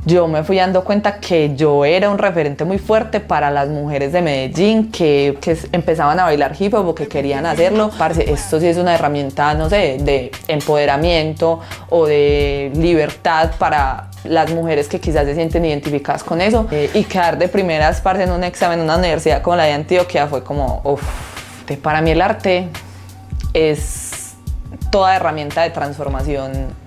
yo me fui dando cuenta que yo era un referente muy fuerte para las mujeres de Medellín que empezaban a bailar hip hop o que querían hacerlo. Parce, esto sí es una herramienta, no sé, de empoderamiento o de libertad para las mujeres que quizás se sienten identificadas con eso. Y quedar de primeras, parce, en un examen en una universidad como la de Antioquia fue como, uff, para mí el arte es toda herramienta de transformación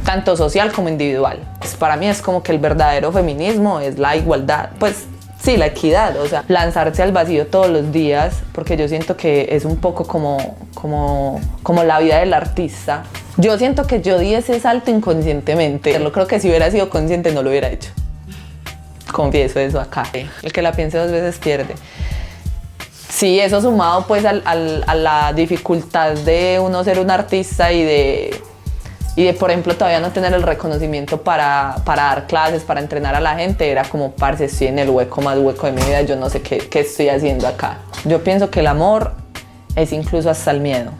tanto social como individual. Pues para mí es como que el verdadero feminismo es la igualdad, pues sí, la equidad, o sea, lanzarse al vacío todos los días, porque yo siento que es un poco como la vida del artista. Yo siento que yo di ese salto inconscientemente. Yo creo que si hubiera sido consciente no lo hubiera hecho. Confieso eso acá. El que la piense dos veces pierde. Sí, eso sumado pues a la dificultad de uno ser un artista y de, por ejemplo, todavía no tener el reconocimiento para dar clases, para entrenar a la gente, era como, parce, estoy en el hueco más hueco de mi vida, yo no sé qué estoy haciendo acá. Yo pienso que el amor es incluso hasta el miedo.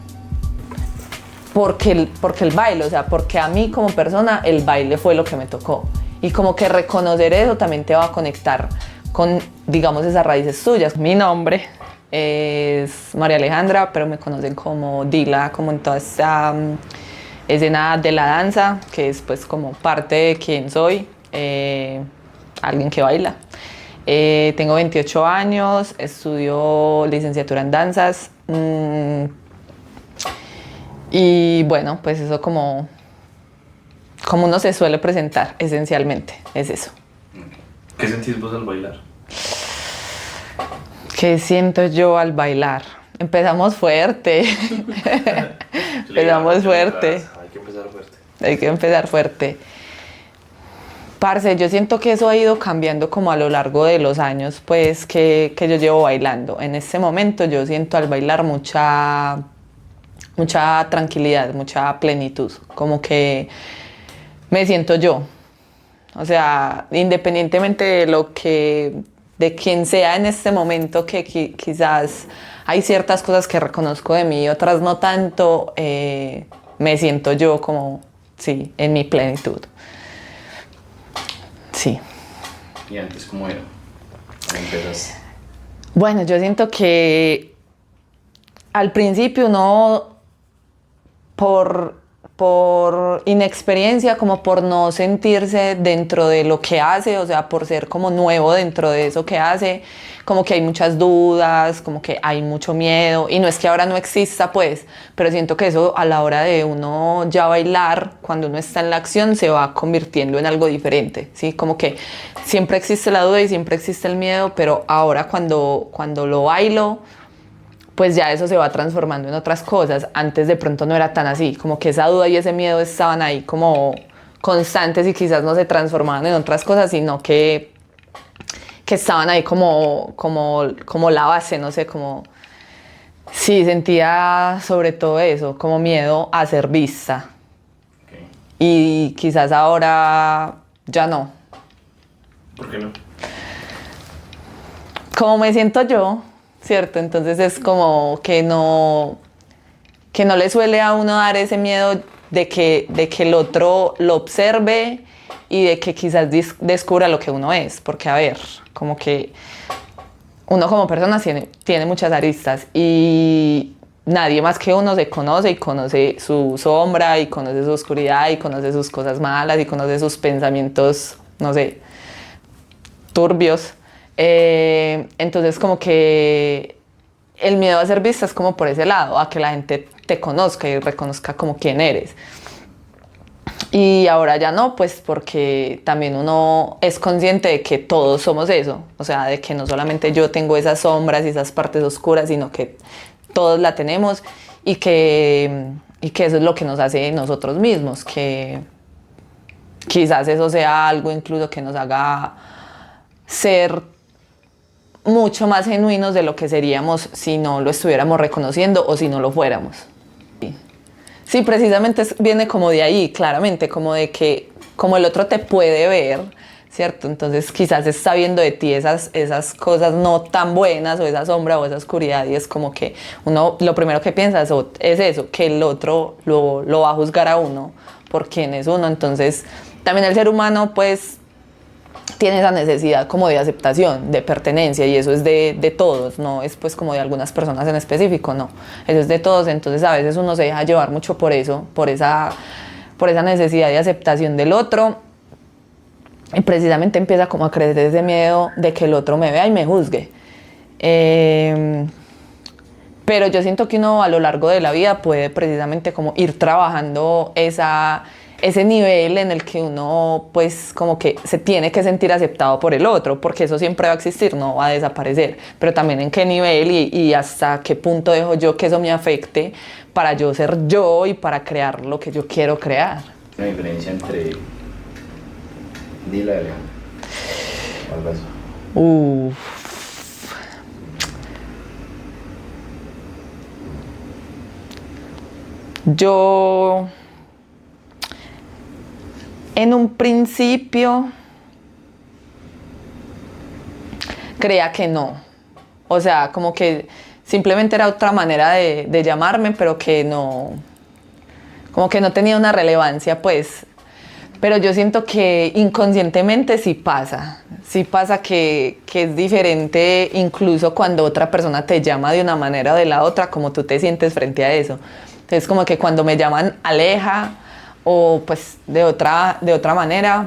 Porque el baile, o sea, porque a mí como persona el baile fue lo que me tocó. Y como que reconocer eso también te va a conectar con, digamos, esas raíces tuyas. Mi nombre es María Alejandra, pero me conocen como Dila, como en toda esta escena de la danza, que es pues como parte de quién soy, alguien que baila. Tengo 28 años, estudio licenciatura en danzas y bueno, pues eso como uno se suele presentar, esencialmente, es eso. ¿Qué sentís vos al bailar? ¿Qué siento yo al bailar? Empezamos fuerte. Empezamos fuerte. Hay que empezar fuerte. Hay que empezar fuerte. Parce, yo siento que eso ha ido cambiando como a lo largo de los años, pues, que yo llevo bailando. En este momento yo siento al bailar mucha tranquilidad, mucha plenitud. Como que me siento yo. O sea, independientemente de quien sea en este momento, que quizás hay ciertas cosas que reconozco de mí y otras no tanto, me siento yo como, sí, en mi plenitud. Sí. ¿Y antes cómo era? ¿Cómo empezaste? Bueno, yo siento que al principio uno, por inexperiencia, como por no sentirse dentro de lo que hace, o sea, por ser como nuevo dentro de eso que hace, como que hay muchas dudas, como que hay mucho miedo, y no es que ahora no exista, pues, pero siento que eso a la hora de uno ya bailar, cuando uno está en la acción, se va convirtiendo en algo diferente, ¿sí? Como que siempre existe la duda y siempre existe el miedo, pero ahora cuando lo bailo, pues ya eso se va transformando en otras cosas. Antes de pronto no era tan así, como que esa duda y ese miedo estaban ahí como constantes y quizás no se transformaban en otras cosas, sino que estaban ahí como la base, no sé, como... Sí, sentía sobre todo eso, como miedo a ser vista. Okay. Y quizás ahora ya no. ¿Por qué no? Como me siento yo, ¿cierto? Entonces es como que no le suele a uno dar ese miedo de que el otro lo observe y de que quizás descubra lo que uno es. Porque, a ver, como que uno como persona tiene muchas aristas y nadie más que uno se conoce y conoce su sombra y conoce su oscuridad y conoce sus cosas malas y conoce sus pensamientos, no sé, turbios. Entonces como que el miedo a ser vista es como por ese lado, a que la gente te conozca y reconozca como quién eres. Y ahora ya no, pues porque también uno es consciente de que todos somos eso, o sea, de que no solamente yo tengo esas sombras y esas partes oscuras, sino que todos la tenemos y que eso es lo que nos hace nosotros mismos, que quizás eso sea algo incluso que nos haga ser mucho más genuinos de lo que seríamos si no lo estuviéramos reconociendo o si no lo fuéramos. Sí, precisamente viene como de ahí, claramente, como de que como el otro te puede ver, ¿cierto? Entonces quizás está viendo de ti esas cosas no tan buenas o esa sombra o esa oscuridad y es como que uno lo primero que piensa es eso, que el otro lo va a juzgar a uno por quién es uno. Entonces también el ser humano pues tiene esa necesidad como de aceptación, de pertenencia, y eso es de todos, no es pues como de algunas personas en específico, no, eso es de todos. Entonces a veces uno se deja llevar mucho por eso, por esa necesidad de aceptación del otro, y precisamente empieza como a crecer ese miedo de que el otro me vea y me juzgue. Pero yo siento que uno a lo largo de la vida puede precisamente como ir trabajando ese nivel en el que uno pues como que se tiene que sentir aceptado por el otro, porque eso siempre va a existir, no va a desaparecer, pero también en qué nivel y hasta qué punto dejo yo que eso me afecte para yo ser yo y para crear lo que yo quiero crear. Una diferencia entre Dila y Alejandra. Algo así. Yo en un principio creía que no, o sea, como que simplemente era otra manera de llamarme, pero que no, como que no tenía una relevancia pues, pero yo siento que inconscientemente sí pasa que es diferente incluso cuando otra persona te llama de una manera o de la otra, como tú te sientes frente a eso. Entonces como que cuando me llaman Aleja o pues de otra manera,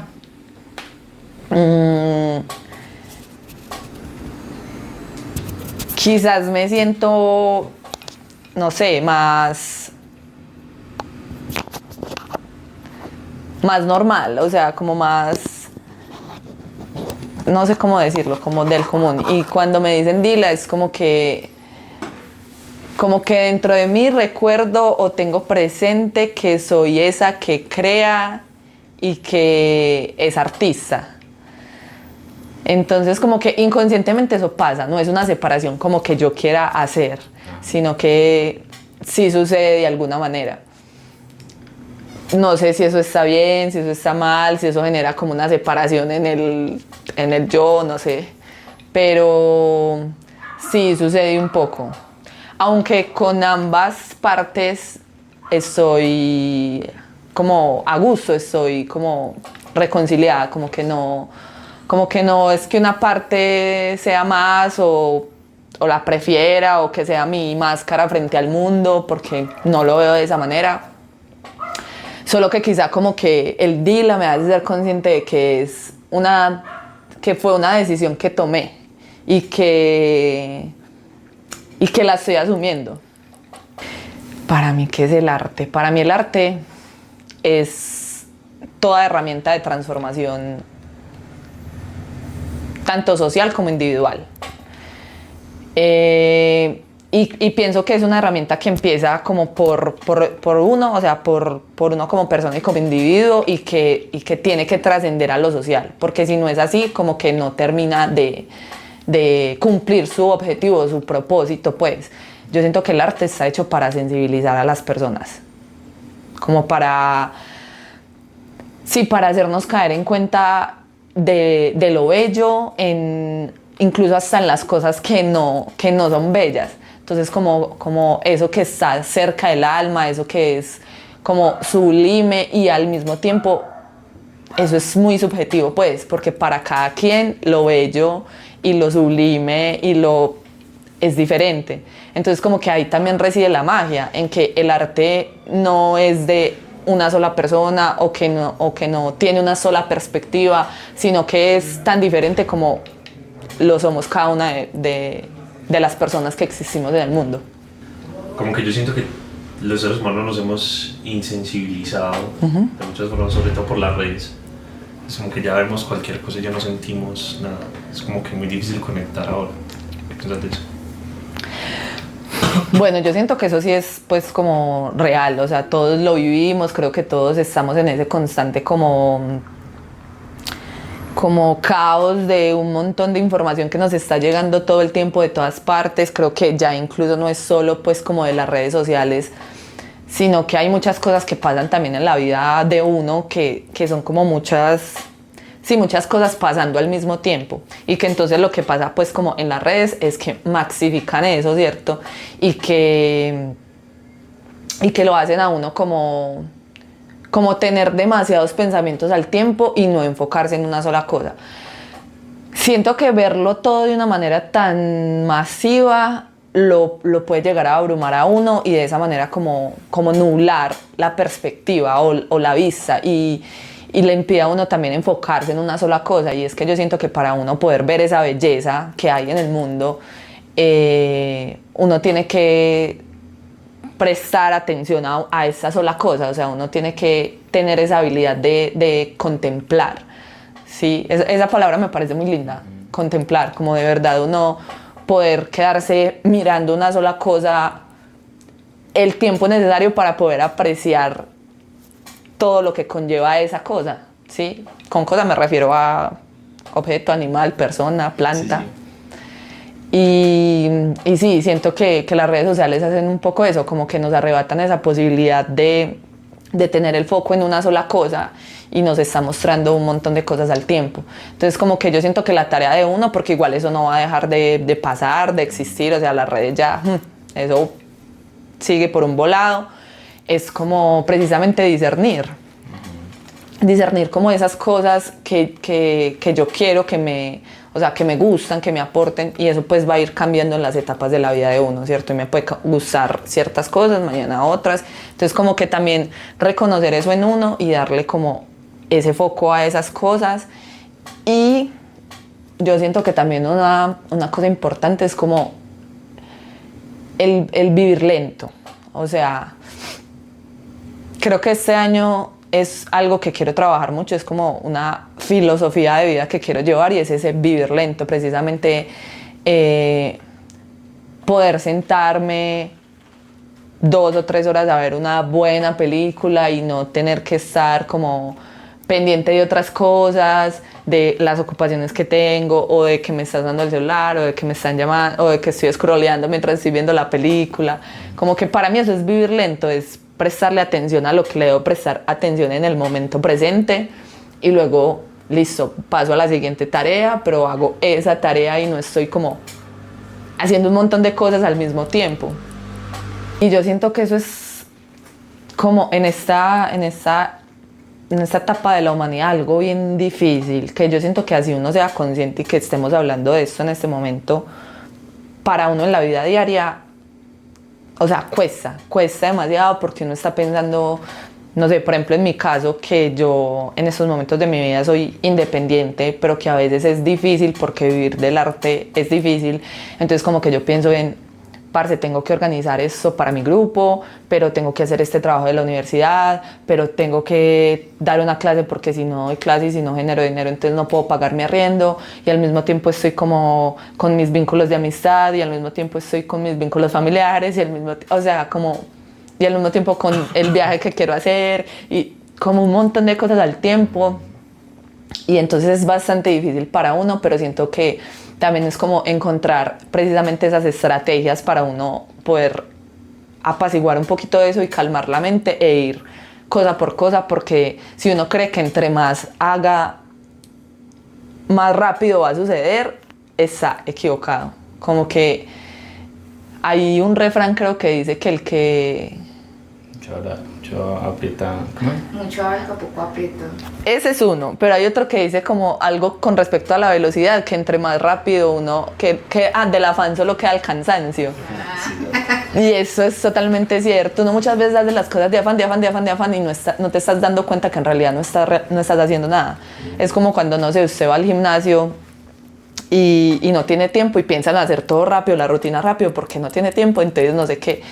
quizás me siento, no sé, más normal, o sea, como más, no sé cómo decirlo, como del común. Y cuando me dicen Dila es como que dentro de mí recuerdo o tengo presente que soy esa que crea y que es artista. Entonces como que inconscientemente eso pasa, no es una separación como que yo quiera hacer, sino que sí sucede de alguna manera. No sé si eso está bien, si eso está mal, si eso genera como una separación en el yo, no sé. Pero sí sucede un poco. Aunque con ambas partes estoy como a gusto, estoy como reconciliada, como que no es que una parte sea más o la prefiera o que sea mi máscara frente al mundo, porque no lo veo de esa manera. Solo que quizá como que el Dila me hace ser consciente de que fue una decisión que tomé y que la estoy asumiendo. Para mí, ¿qué es el arte? Para mí el arte es toda herramienta de transformación, tanto social como individual. Y pienso que es una herramienta que empieza como por uno, o sea, por uno como persona y como individuo, y que tiene que trascender a lo social, porque si no es así, como que no termina de cumplir su objetivo, su propósito, pues. Yo siento que el arte está hecho para sensibilizar a las personas, como para hacernos caer en cuenta de lo bello, incluso hasta en las cosas que no son bellas. Entonces como eso que está cerca del alma, eso que es como sublime, y al mismo tiempo eso es muy subjetivo, pues, porque para cada quien lo bello y lo sublime es diferente. Entonces como que ahí también reside la magia, en que el arte no es de una sola persona o que no tiene una sola perspectiva, sino que es tan diferente como lo somos cada una de las personas que existimos en el mundo. Como que yo siento que los seres humanos nos hemos insensibilizado de muchas formas, sobre todo por las redes. Es como que ya vemos cualquier cosa y ya no sentimos nada. Es como que muy difícil conectar ahora. ¿Qué piensas de eso? Bueno, yo siento que eso sí es pues como real, o sea, todos lo vivimos, creo que todos estamos en ese constante como caos de un montón de información que nos está llegando todo el tiempo de todas partes. Creo que ya incluso no es solo pues como de las redes sociales, sino que hay muchas cosas que pasan también en la vida de uno que son como muchas cosas pasando al mismo tiempo, y que entonces lo que pasa pues como en las redes es que maxifican eso, ¿cierto? Y que lo hacen a uno como como tener demasiados pensamientos al tiempo y no enfocarse en una sola cosa. Siento que verlo todo de una manera tan masiva lo puede llegar a abrumar a uno y de esa manera como nublar la perspectiva o la vista y le impide a uno también enfocarse en una sola cosa. Y es que yo siento que para uno poder ver esa belleza que hay en el mundo, uno tiene que prestar atención a esa sola cosa, o sea, uno tiene que tener esa habilidad de contemplar, ¿sí? Esa palabra me parece muy linda, contemplar, como de verdad uno poder quedarse mirando una sola cosa el tiempo necesario para poder apreciar todo lo que conlleva esa cosa, ¿sí? Con cosa me refiero a objeto, animal, persona, planta. Sí. Y sí, siento que las redes sociales hacen un poco eso, como que nos arrebatan esa posibilidad de tener el foco en una sola cosa y nos está mostrando un montón de cosas al tiempo. Entonces como que yo siento que la tarea de uno, porque igual eso no va a dejar de pasar, de existir, o sea, las redes ya, eso sigue por un volado, es como precisamente discernir como esas cosas que yo quiero o sea, que me gustan, que me aporten, y eso pues va a ir cambiando en las etapas de la vida de uno, ¿cierto? Y me puede gustar ciertas cosas, mañana otras. Entonces como que también reconocer eso en uno y darle como ese foco a esas cosas. Y yo siento que también una cosa importante es como el vivir lento. O sea, creo que este año es algo que quiero trabajar mucho, es como una filosofía de vida que quiero llevar y es ese vivir lento, precisamente poder sentarme 2 o 3 horas a ver una buena película y no tener que estar como pendiente de otras cosas, de las ocupaciones que tengo o de que me está dando el celular o de que me están llamando o de que estoy scrolleando mientras estoy viendo la película. Como que para mí eso es vivir lento, es prestarle atención a lo que le debo prestar atención en el momento presente y luego, listo, paso a la siguiente tarea, pero hago esa tarea y no estoy como haciendo un montón de cosas al mismo tiempo. Y yo siento que eso es como en esta etapa de la humanidad algo bien difícil, que yo siento que así uno sea consciente y que estemos hablando de esto en este momento, para uno en la vida diaria, o sea, cuesta demasiado porque uno está pensando, no sé, por ejemplo en mi caso, que yo en estos momentos de mi vida soy independiente, pero que a veces es difícil porque vivir del arte es difícil. Entonces como que yo pienso en, parce, tengo que organizar esto para mi grupo, pero tengo que hacer este trabajo de la universidad, pero tengo que dar una clase porque si no doy clase y si no genero dinero, entonces no puedo pagar mi arriendo, y al mismo tiempo estoy como con mis vínculos de amistad, y al mismo tiempo estoy con mis vínculos familiares, y al mismo tiempo con el viaje que quiero hacer, y como un montón de cosas al tiempo. Y entonces es bastante difícil para uno, pero siento que también es como encontrar precisamente esas estrategias para uno poder apaciguar un poquito de eso y calmar la mente e ir cosa por cosa, porque si uno cree que entre más haga, más rápido va a suceder, está equivocado. Como que hay un refrán, creo que dice que el que... Mucho aprieta. ¿Cómo es? Mucho abarca, poco aprieta. Ese es uno, pero hay otro que dice como algo con respecto a la velocidad, que entre más rápido uno, del afán solo queda el cansancio. Y eso es totalmente cierto. Uno muchas veces hace las cosas de afán y no te estás dando cuenta que en realidad no estás haciendo nada. Es como cuando, no sé, usted va al gimnasio y no tiene tiempo y piensa en hacer todo rápido, la rutina rápido, porque no tiene tiempo, entonces no sé qué.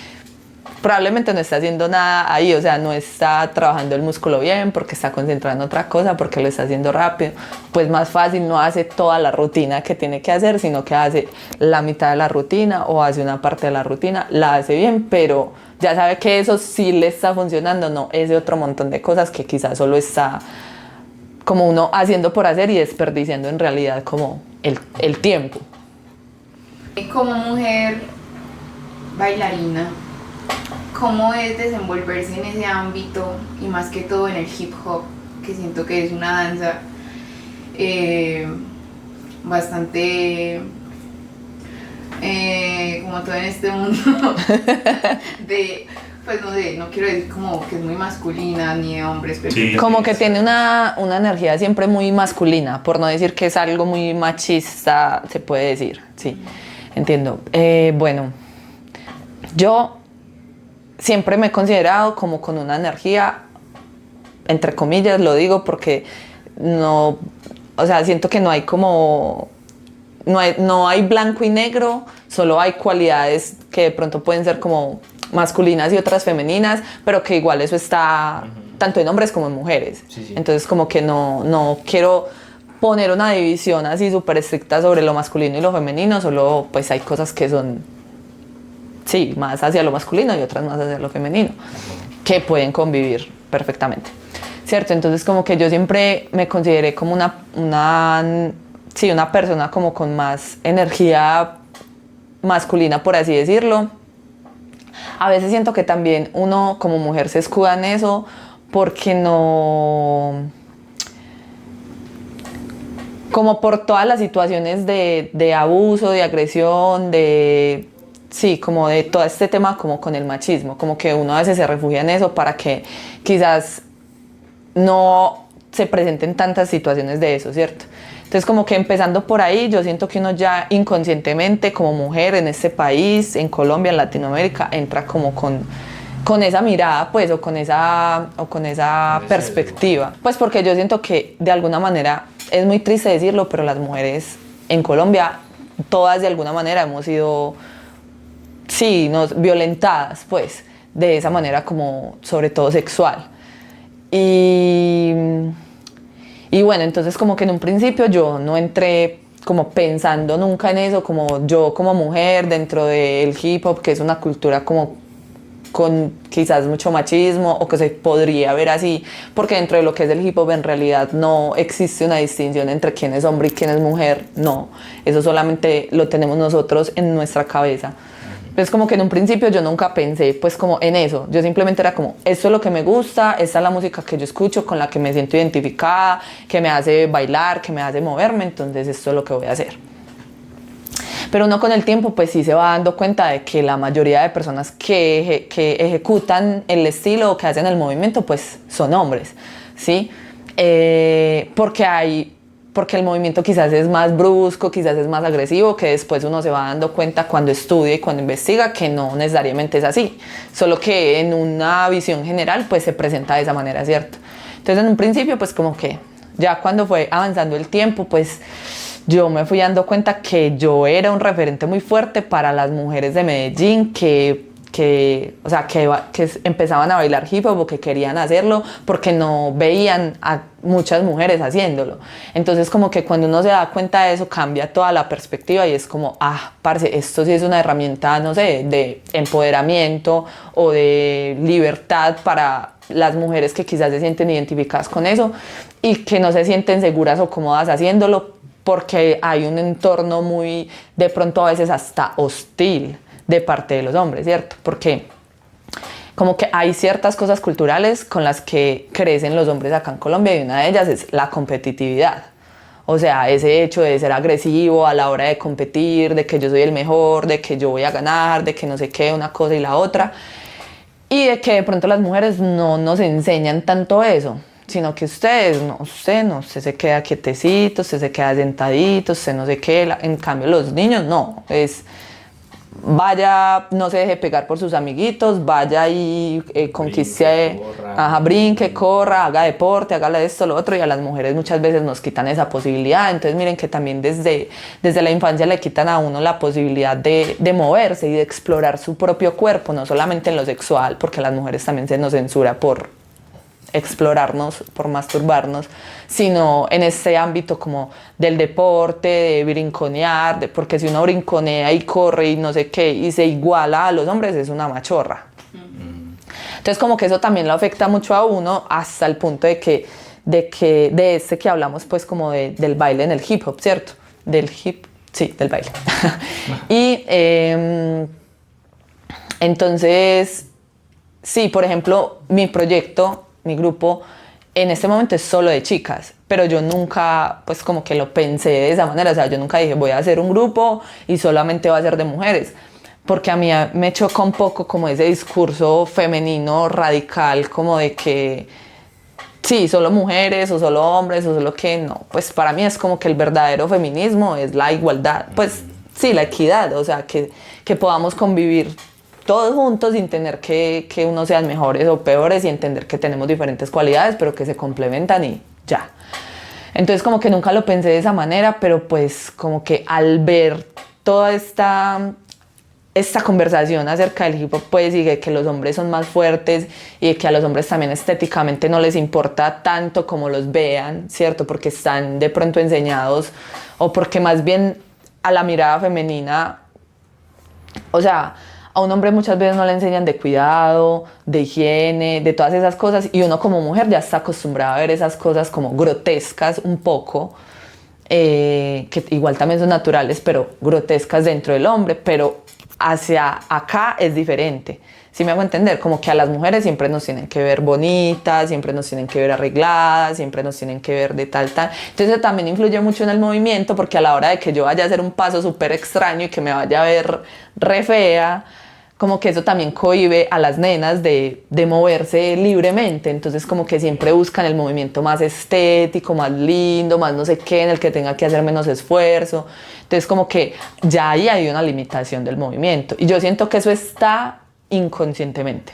Probablemente no está haciendo nada ahí, o sea, no está trabajando el músculo bien porque está concentrado en otra cosa, porque lo está haciendo rápido. Pues más fácil, no hace toda la rutina que tiene que hacer, sino que hace la mitad de la rutina o hace una parte de la rutina, la hace bien, pero ya sabe que eso sí le está funcionando, no ese otro montón de cosas que quizás solo está como uno haciendo por hacer y desperdiciando en realidad como el tiempo. Como mujer bailarina, ¿cómo es desenvolverse en ese ámbito y más que todo en el hip hop, que siento que es una danza bastante como todo en este mundo de pues no sé, no quiero decir como que es muy masculina ni de hombres, pero Sí. Como que tiene una energía siempre muy masculina, por no decir que es algo muy machista, se puede decir, sí, entiendo. Bueno, yo siempre me he considerado como con una energía, entre comillas, lo digo porque no, o sea, siento que no hay como, no hay blanco y negro, solo hay cualidades que de pronto pueden ser como masculinas y otras femeninas, pero que igual eso está tanto en hombres como en mujeres. Sí, sí. Entonces como que no quiero poner una división así súper estricta sobre lo masculino y lo femenino, solo pues hay cosas que son, sí, más hacia lo masculino y otras más hacia lo femenino, que pueden convivir perfectamente, ¿cierto? Entonces como que yo siempre me consideré como una persona como con más energía masculina, por así decirlo. A veces siento que también uno como mujer se escuda en eso porque no... Como por todas las situaciones de abuso, de agresión, sí, como de todo este tema como con el machismo, como que uno a veces se refugia en eso para que quizás no se presenten tantas situaciones de eso, ¿cierto? Entonces como que empezando por ahí, yo siento que uno ya inconscientemente como mujer en este país, en Colombia, en Latinoamérica, entra como con esa mirada, pues, o con esa perspectiva. Pues porque yo siento que de alguna manera, es muy triste decirlo, pero las mujeres en Colombia, todas de alguna manera hemos sido, sí, violentadas, pues, de esa manera como, sobre todo sexual. Y bueno, entonces como que en un principio yo no entré como pensando nunca en eso, como yo como mujer dentro del hip hop, que es una cultura como con quizás mucho machismo o que se podría ver así, porque dentro de lo que es el hip hop en realidad no existe una distinción entre quién es hombre y quién es mujer, no, eso solamente lo tenemos nosotros en nuestra cabeza. Entonces como que en un principio yo nunca pensé pues como en eso, yo simplemente era como, esto es lo que me gusta, esta es la música que yo escucho, con la que me siento identificada, que me hace bailar, que me hace moverme, entonces esto es lo que voy a hacer. Pero uno con el tiempo pues sí se va dando cuenta de que la mayoría de personas que ejecutan el estilo o que hacen el movimiento pues son hombres, ¿sí? Porque el movimiento quizás es más brusco, quizás es más agresivo, que después uno se va dando cuenta cuando estudia y cuando investiga que no necesariamente es así, solo que en una visión general pues se presenta de esa manera, ¿cierto? Entonces en un principio pues como que ya cuando fue avanzando el tiempo pues yo me fui dando cuenta que yo era un referente muy fuerte para las mujeres de Medellín que empezaban a bailar hip hop o que querían hacerlo porque no veían a muchas mujeres haciéndolo. Entonces como que cuando uno se da cuenta de eso cambia toda la perspectiva y es como, parce, esto sí es una herramienta, no sé, de empoderamiento o de libertad para las mujeres que quizás se sienten identificadas con eso y que no se sienten seguras o cómodas haciéndolo porque hay un entorno muy, de pronto a veces hasta hostil de parte de los hombres, ¿cierto? Porque como que hay ciertas cosas culturales con las que crecen los hombres acá en Colombia y una de ellas es la competitividad. O sea, ese hecho de ser agresivo a la hora de competir, de que yo soy el mejor, de que yo voy a ganar, de que no sé qué, una cosa y la otra. Y de que de pronto las mujeres no nos enseñan tanto eso, sino que usted se queda quietecito, usted se queda sentadito, usted no sé qué. En cambio los niños no, vaya, no se deje pegar por sus amiguitos, vaya y conquiste, brinque, corra, haga deporte, haga esto, lo otro, y a las mujeres muchas veces nos quitan esa posibilidad. Entonces miren que también desde la infancia le quitan a uno la posibilidad de moverse y de explorar su propio cuerpo, no solamente en lo sexual, porque a las mujeres también se nos censura por explorarnos, por masturbarnos, sino en este ámbito como del deporte, de brinconear, porque si uno brinconea y corre y no sé qué y se iguala a los hombres es una machorra. Entonces como que eso también lo afecta mucho a uno hasta el punto de que hablamos pues como del baile en el hip hop, ¿cierto? Del baile. Y entonces, sí, por ejemplo, mi grupo, en este momento es solo de chicas, pero yo nunca, pues como que lo pensé de esa manera, o sea, yo nunca dije voy a hacer un grupo y solamente va a ser de mujeres, porque a mí me choca un poco como ese discurso femenino radical, como de que sí, solo mujeres o solo hombres o solo que no. Pues para mí es como que el verdadero feminismo es la igualdad, pues sí, la equidad, o sea, que podamos convivir todos juntos sin tener que unos sean mejores o peores y entender que tenemos diferentes cualidades, pero que se complementan y ya. Entonces como que nunca lo pensé de esa manera, pero pues como que al ver toda esta conversación acerca del hip hop, pues, y de que los hombres son más fuertes y de que a los hombres también estéticamente no les importa tanto como los vean, ¿cierto? Porque están de pronto enseñados o porque más bien a la mirada femenina, o sea, a un hombre muchas veces no le enseñan de cuidado, de higiene, de todas esas cosas, y uno como mujer ya está acostumbrado a ver esas cosas como grotescas un poco, que igual también son naturales, pero grotescas dentro del hombre, pero hacia acá es diferente. ¿Sí me hago entender? Como que a las mujeres siempre nos tienen que ver bonitas, siempre nos tienen que ver arregladas, siempre nos tienen que ver de tal. Entonces eso también influye mucho en el movimiento, porque a la hora de que yo vaya a hacer un paso súper extraño y que me vaya a ver re fea, como que eso también cohíbe a las nenas de moverse libremente. Entonces como que siempre buscan el movimiento más estético, más lindo, más no sé qué, en el que tenga que hacer menos esfuerzo. Entonces como que ya ahí hay una limitación del movimiento. Y yo siento que eso está inconscientemente.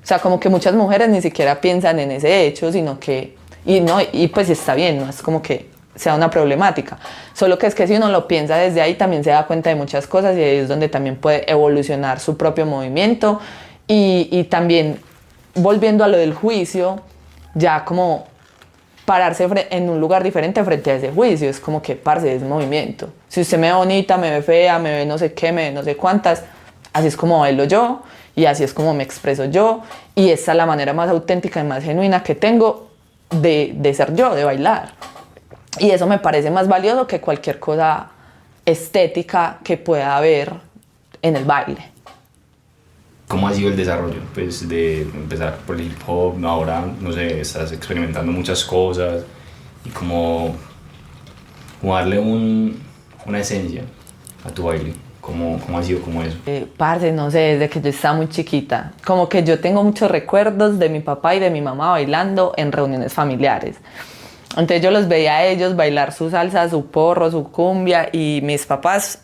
O sea, como que muchas mujeres ni siquiera piensan en ese hecho, sino que... Y pues está bien, no es como que sea una problemática. Solo que es que si uno lo piensa desde ahí también se da cuenta de muchas cosas y ahí es donde también puede evolucionar su propio movimiento y también volviendo a lo del juicio, ya como pararse en un lugar diferente frente a ese juicio, es como que parce, es movimiento. Si usted me ve bonita, me ve fea, me ve no sé qué, me ve no sé cuántas, así es como bailo yo y así es como me expreso yo y esa es la manera más auténtica y más genuina que tengo de ser yo, de bailar. Y eso me parece más valioso que cualquier cosa estética que pueda haber en el baile. ¿Cómo ha sido el desarrollo? Pues de empezar por el hip hop, ahora, no sé, estás experimentando muchas cosas y como darle una esencia a tu baile. ¿Cómo ha sido como eso? Parce, no sé, desde que yo estaba muy chiquita. Como que yo tengo muchos recuerdos de mi papá y de mi mamá bailando en reuniones familiares. Entonces yo los veía a ellos bailar su salsa, su porro, su cumbia y mis papás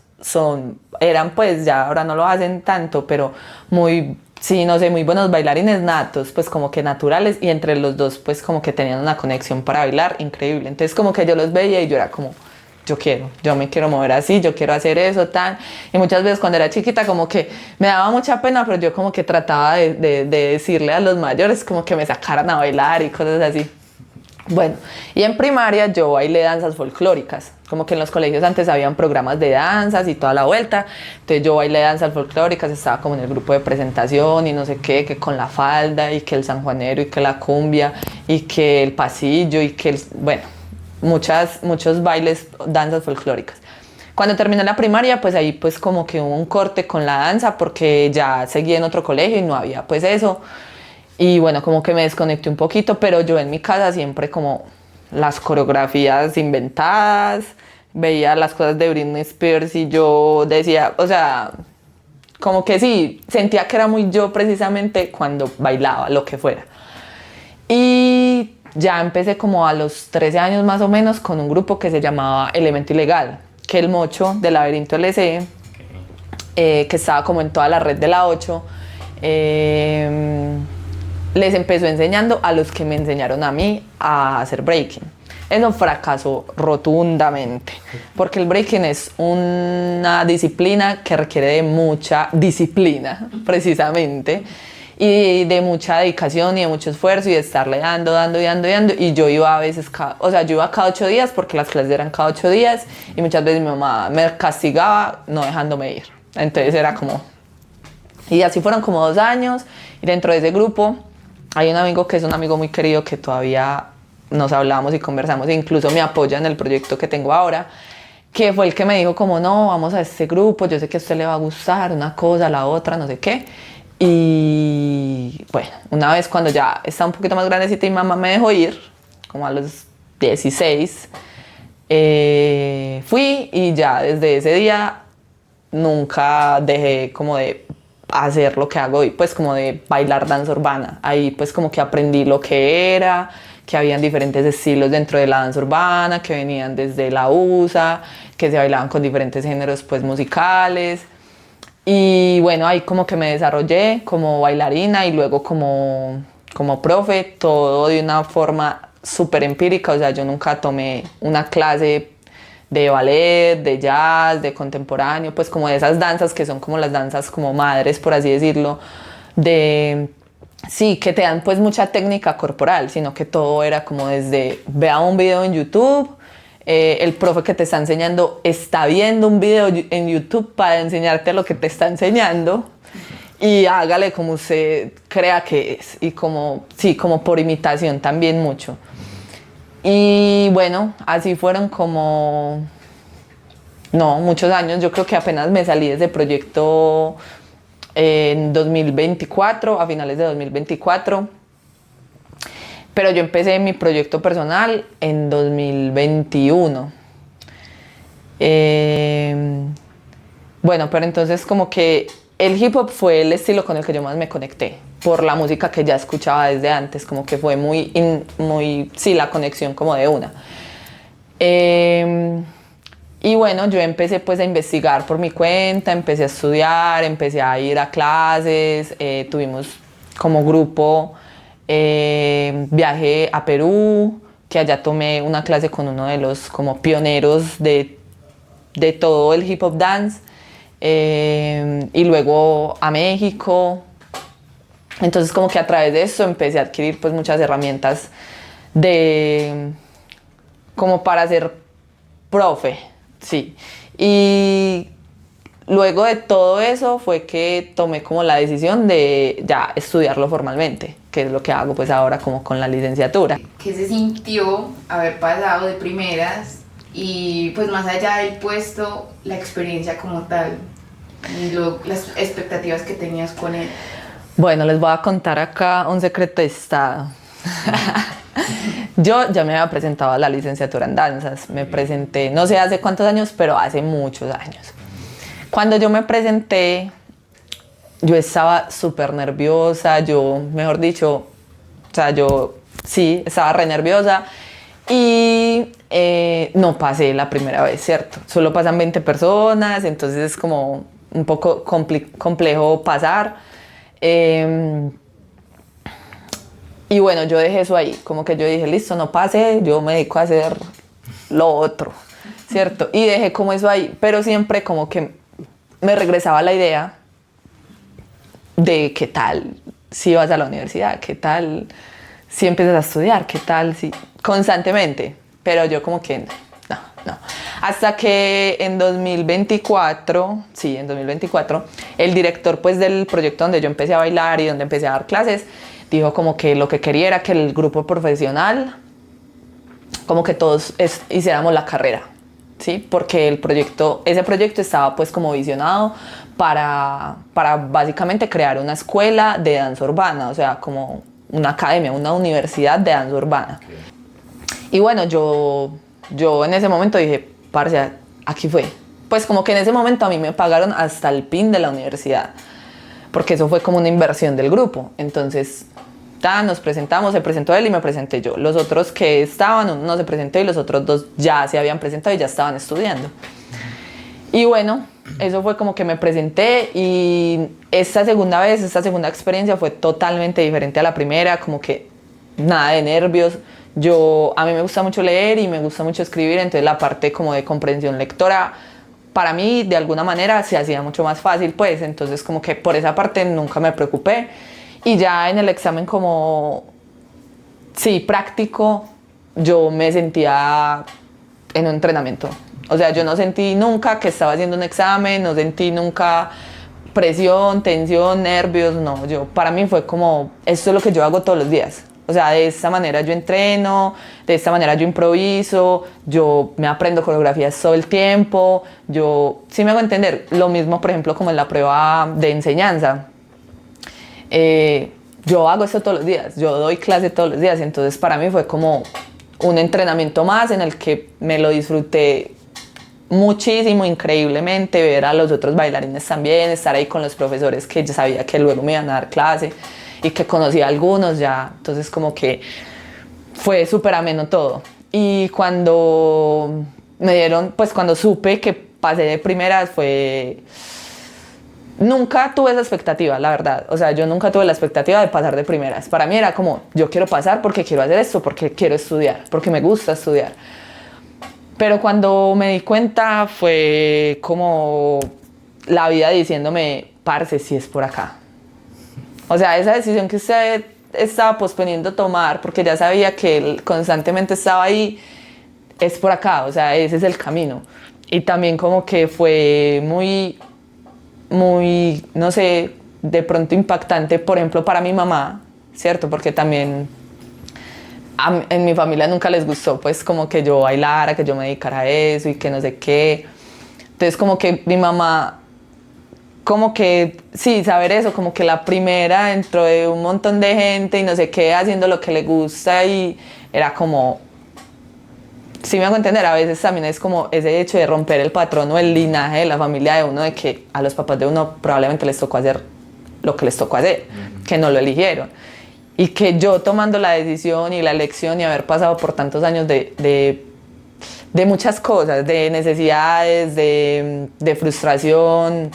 eran pues ya ahora no lo hacen tanto, pero muy, sí, no sé, muy buenos bailarines natos, pues como que naturales y entre los dos pues como que tenían una conexión para bailar increíble. Entonces como que yo los veía y yo era como, yo me quiero mover así, yo quiero hacer eso, tal. Y muchas veces cuando era chiquita como que me daba mucha pena, pero yo como que trataba de decirle a los mayores como que me sacaran a bailar y cosas así. Bueno, y en primaria yo bailé danzas folclóricas, como que en los colegios antes habían programas de danzas y toda la vuelta, entonces yo bailé danzas folclóricas, estaba como en el grupo de presentación y no sé qué, que con la falda y que el sanjuanero y que la cumbia y que el pasillo y que bueno, muchos bailes, danzas folclóricas. Cuando terminé la primaria, pues ahí pues como que hubo un corte con la danza porque ya seguí en otro colegio y no había pues eso. Y bueno, como que me desconecté un poquito, pero yo en mi casa siempre como las coreografías inventadas, veía las cosas de Britney Spears y yo decía, o sea, como que sí, sentía que era muy yo precisamente cuando bailaba, lo que fuera. Y ya empecé como a los 13 años más o menos con un grupo que se llamaba Elemento Ilegal, que el Mocho de Laberinto LC, que estaba como en toda la red de la 8, les empezó enseñando a los que me enseñaron a mí a hacer breaking. Eso fracasó rotundamente, porque el breaking es una disciplina que requiere de mucha disciplina, precisamente, y de mucha dedicación y de mucho esfuerzo y de estarle dando, y yo iba a veces, yo iba cada 8 días porque las clases eran cada 8 días y muchas veces mi mamá me castigaba no dejándome ir. Entonces era como... Y así fueron como 2 años y dentro de ese grupo hay un amigo que es un amigo muy querido que todavía nos hablamos y conversamos e incluso me apoya en el proyecto que tengo ahora, que fue el que me dijo como no, vamos a este grupo, yo sé que a usted le va a gustar una cosa, la otra, no sé qué. Y bueno, una vez cuando ya estaba un poquito más grandecita y mamá me dejó ir, como a los 16, fui y ya desde ese día nunca dejé como de hacer lo que hago hoy, pues como de bailar danza urbana. Ahí pues como que aprendí lo que era, que habían diferentes estilos dentro de la danza urbana, que venían desde la USA, que se bailaban con diferentes géneros pues musicales. Y bueno, ahí como que me desarrollé como bailarina y luego como profe, todo de una forma súper empírica. O sea, yo nunca tomé una clase de ballet, de jazz, de contemporáneo, pues como de esas danzas que son como las danzas como madres, por así decirlo, sí, que te dan pues mucha técnica corporal, sino que todo era como desde, vea un video en YouTube, el profe que te está enseñando está viendo un video en YouTube para enseñarte lo que te está enseñando y hágale como usted crea que es, y como, sí, como por imitación también mucho. Y bueno, así fueron como, no, muchos años. Yo creo que apenas me salí de ese proyecto en 2024, a finales de 2024. Pero yo empecé mi proyecto personal en 2021. Bueno, pero entonces como que el hip hop fue el estilo con el que yo más me conecté, por la música que ya escuchaba desde antes, como que fue muy, sí, la conexión como de una. Y bueno, yo empecé pues a investigar por mi cuenta, empecé a estudiar, empecé a ir a clases, tuvimos como grupo, viajé a Perú, que allá tomé una clase con uno de los como pioneros de todo el hip hop dance, y luego a México. Entonces como que a través de eso empecé a adquirir pues muchas herramientas como para ser profe, sí. Y luego de todo eso fue que tomé como la decisión de ya estudiarlo formalmente, que es lo que hago pues ahora como con la licenciatura. ¿Qué se sintió haber pasado de primeras y pues más allá del puesto, la experiencia como tal y las expectativas que tenías con él? Bueno, les voy a contar acá un secreto de estado. Yo ya me había presentado a la licenciatura en danzas. Me presenté, no sé hace cuántos años, pero hace muchos años. Cuando yo me presenté, yo estaba súper nerviosa. Yo, mejor dicho, o sea, yo sí, estaba re nerviosa. Y no pasé la primera vez, ¿cierto? Solo pasan 20 personas, entonces es como un poco complejo pasar. Y bueno, yo dejé eso ahí, como que yo dije, listo, no pase, yo me dedico a hacer lo otro, ¿cierto? Y dejé como eso ahí, pero siempre como que me regresaba la idea de qué tal si vas a la universidad, qué tal si empiezas a estudiar, qué tal si constantemente, pero yo como que no. Hasta que en 2024, sí, en 2024, el director pues del proyecto donde yo empecé a bailar y donde empecé a dar clases, dijo como que lo que quería era que el grupo profesional, como que todos hiciéramos la carrera, ¿sí? Porque ese proyecto estaba pues como visionado para básicamente crear una escuela de danza urbana, o sea, como una academia, una universidad de danza urbana. Y bueno, yo en ese momento dije, parce, aquí fue. Pues como que en ese momento a mí me pagaron hasta el PIN de la universidad, porque eso fue como una inversión del grupo. Entonces, nos presentamos, se presentó él y me presenté yo. Los otros que estaban, uno no se presentó y los otros dos ya se habían presentado y ya estaban estudiando. Y bueno, eso fue como que me presenté y esta segunda experiencia fue totalmente diferente a la primera, como que nada de nervios. A mí me gusta mucho leer y me gusta mucho escribir, entonces la parte como de comprensión lectora para mí de alguna manera se hacía mucho más fácil, pues entonces como que por esa parte nunca me preocupé. Y ya en el examen como, sí, práctico, yo me sentía en un entrenamiento. O sea, yo no sentí nunca que estaba haciendo un examen, no sentí nunca presión, tensión, nervios, no. Para mí fue como, esto es lo que yo hago todos los días. O sea, de esta manera yo entreno, de esta manera yo improviso, yo me aprendo coreografías todo el tiempo, sí me hago entender. Lo mismo, por ejemplo, como en la prueba de enseñanza. Yo hago esto todos los días, yo doy clase todos los días, entonces para mí fue como un entrenamiento más en el que me lo disfruté muchísimo, increíblemente, ver a los otros bailarines también, estar ahí con los profesores que yo sabía que luego me iban a dar clase y que conocía a algunos ya, entonces como que fue súper ameno todo. Y cuando me dieron, pues cuando supe que pasé de primeras fue... Nunca tuve esa expectativa, la verdad. O sea, yo nunca tuve la expectativa de pasar de primeras. Para mí era como, yo quiero pasar porque quiero hacer esto, porque quiero estudiar, porque me gusta estudiar. Pero cuando me di cuenta fue como la vida diciéndome, parce, si es por acá. O sea, esa decisión que usted estaba posponiendo tomar, porque ya sabía que él constantemente estaba ahí, es por acá, o sea, ese es el camino. Y también como que fue muy, no sé, de pronto impactante, por ejemplo, para mi mamá, ¿cierto? Porque también en mi familia nunca les gustó, pues, como que yo bailara, que yo me dedicara a eso y que no sé qué. Entonces, como que mi mamá, como que, sí, saber eso, como que la primera dentro de un montón de gente y no sé qué, haciendo lo que le gusta y era como... Sí me hago entender, a veces también es como ese hecho de romper el patrón o el linaje de la familia de uno, de que a los papás de uno probablemente les tocó hacer lo que les tocó hacer, que no lo eligieron. Y que yo tomando la decisión y la elección y haber pasado por tantos años de muchas cosas, de necesidades, de frustración,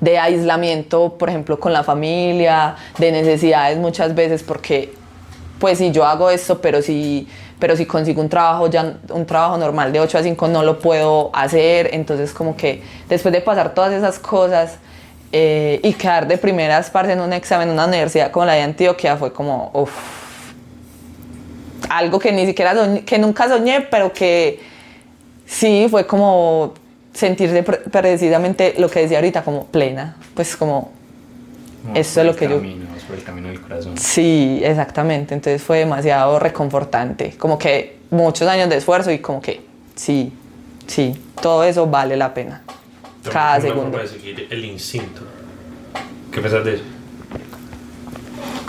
de aislamiento, por ejemplo, con la familia, de necesidades muchas veces porque, pues si yo hago esto, pero si consigo un trabajo, ya un trabajo normal de 8 a 5 no lo puedo hacer, entonces como que después de pasar todas esas cosas y quedar de primeras partes en un examen en una universidad como la de Antioquia fue como, uff, algo que ni siquiera que nunca soñé, pero que sí fue como sentirse precisamente lo que decía ahorita, como plena, pues como eso es lo que camino, yo... por el camino del corazón. Sí, exactamente, entonces fue demasiado reconfortante, como que muchos años de esfuerzo y como que sí, todo eso vale la pena, cada segundo. Para seguir el instinto. ¿Qué piensas de eso?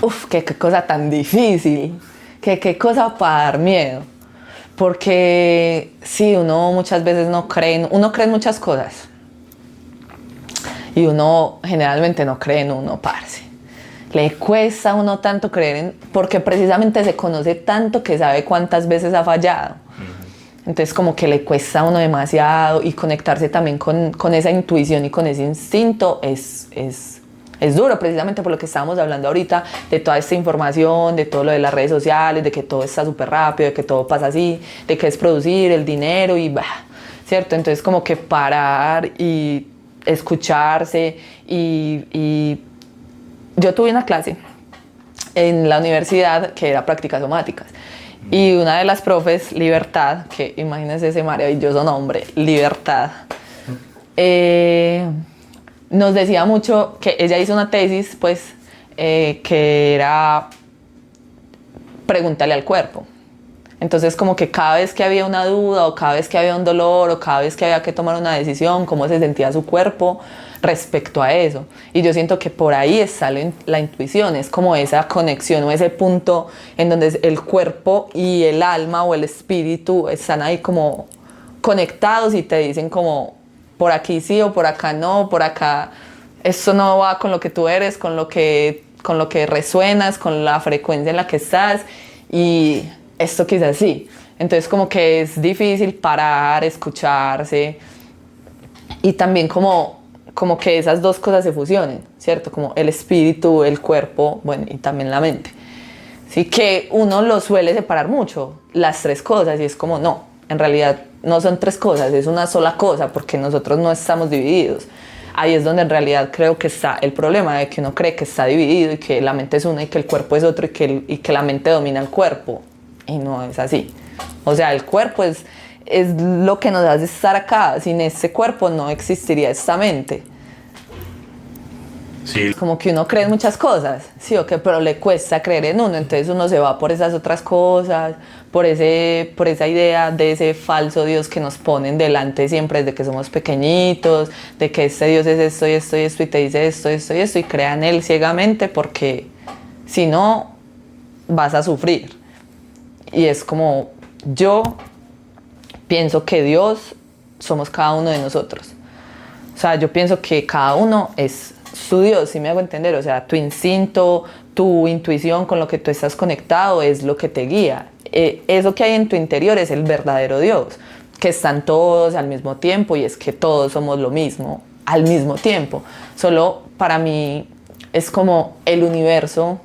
Uf, qué cosa tan difícil, qué cosa para dar miedo, porque sí, uno muchas veces uno cree en muchas cosas y uno generalmente no cree en uno, parce. Le cuesta a uno tanto creer porque precisamente se conoce tanto que sabe cuántas veces ha fallado. Entonces como que le cuesta a uno demasiado y conectarse también con esa intuición y con ese instinto es duro, precisamente por lo que estábamos hablando ahorita, de toda esta información, de todo lo de las redes sociales, de que todo está súper rápido, de que todo pasa así, de que es producir el dinero y bah, ¿cierto? Entonces como que parar y escucharse y yo tuve una clase en la universidad que era prácticas somáticas y una de las profes, Libertad, que imagínense ese maravilloso nombre, Libertad, nos decía mucho que ella hizo una tesis, pues, que era pregúntale al cuerpo. Entonces, como que cada vez que había una duda o cada vez que había un dolor o cada vez que había que tomar una decisión, cómo se sentía su cuerpo respecto a eso. Y yo siento que por ahí está la intuición, es como esa conexión o ese punto en donde el cuerpo y el alma o el espíritu están ahí como conectados y te dicen como por aquí sí o por acá no, por acá esto no va con lo que tú eres, con lo que resuenas, con la frecuencia en la que estás y esto quizás sí. Entonces como que es difícil parar, escucharse y también como que esas dos cosas se fusionen, ¿cierto? Como el espíritu, el cuerpo, bueno, y también la mente. Sí, que uno lo suele separar mucho, las tres cosas, y es como no, en realidad no son tres cosas, es una sola cosa, porque nosotros no estamos divididos. Ahí es donde en realidad creo que está el problema, de que uno cree que está dividido y que la mente es una y que el cuerpo es otro y que la mente domina el cuerpo. Y no es así. O sea, el cuerpo es lo que nos hace estar acá. Sin ese cuerpo no existiría esta mente. Sí. Como que uno cree en muchas cosas, sí o qué, pero le cuesta creer en uno, entonces uno se va por esas otras cosas, por esa idea de ese falso Dios que nos ponen delante siempre desde que somos pequeñitos, de que este Dios es esto y esto y esto y te dice esto y esto y esto y crea en él ciegamente porque si no vas a sufrir. Y es como, yo pienso que Dios somos cada uno de nosotros. O sea, yo pienso que cada uno es su Dios, ¿sí me hago entender? O sea, tu instinto, tu intuición con lo que tú estás conectado es lo que te guía. Eso que hay en tu interior es el verdadero Dios, que están todos al mismo tiempo y es que todos somos lo mismo al mismo tiempo. Solo para mí es como el universo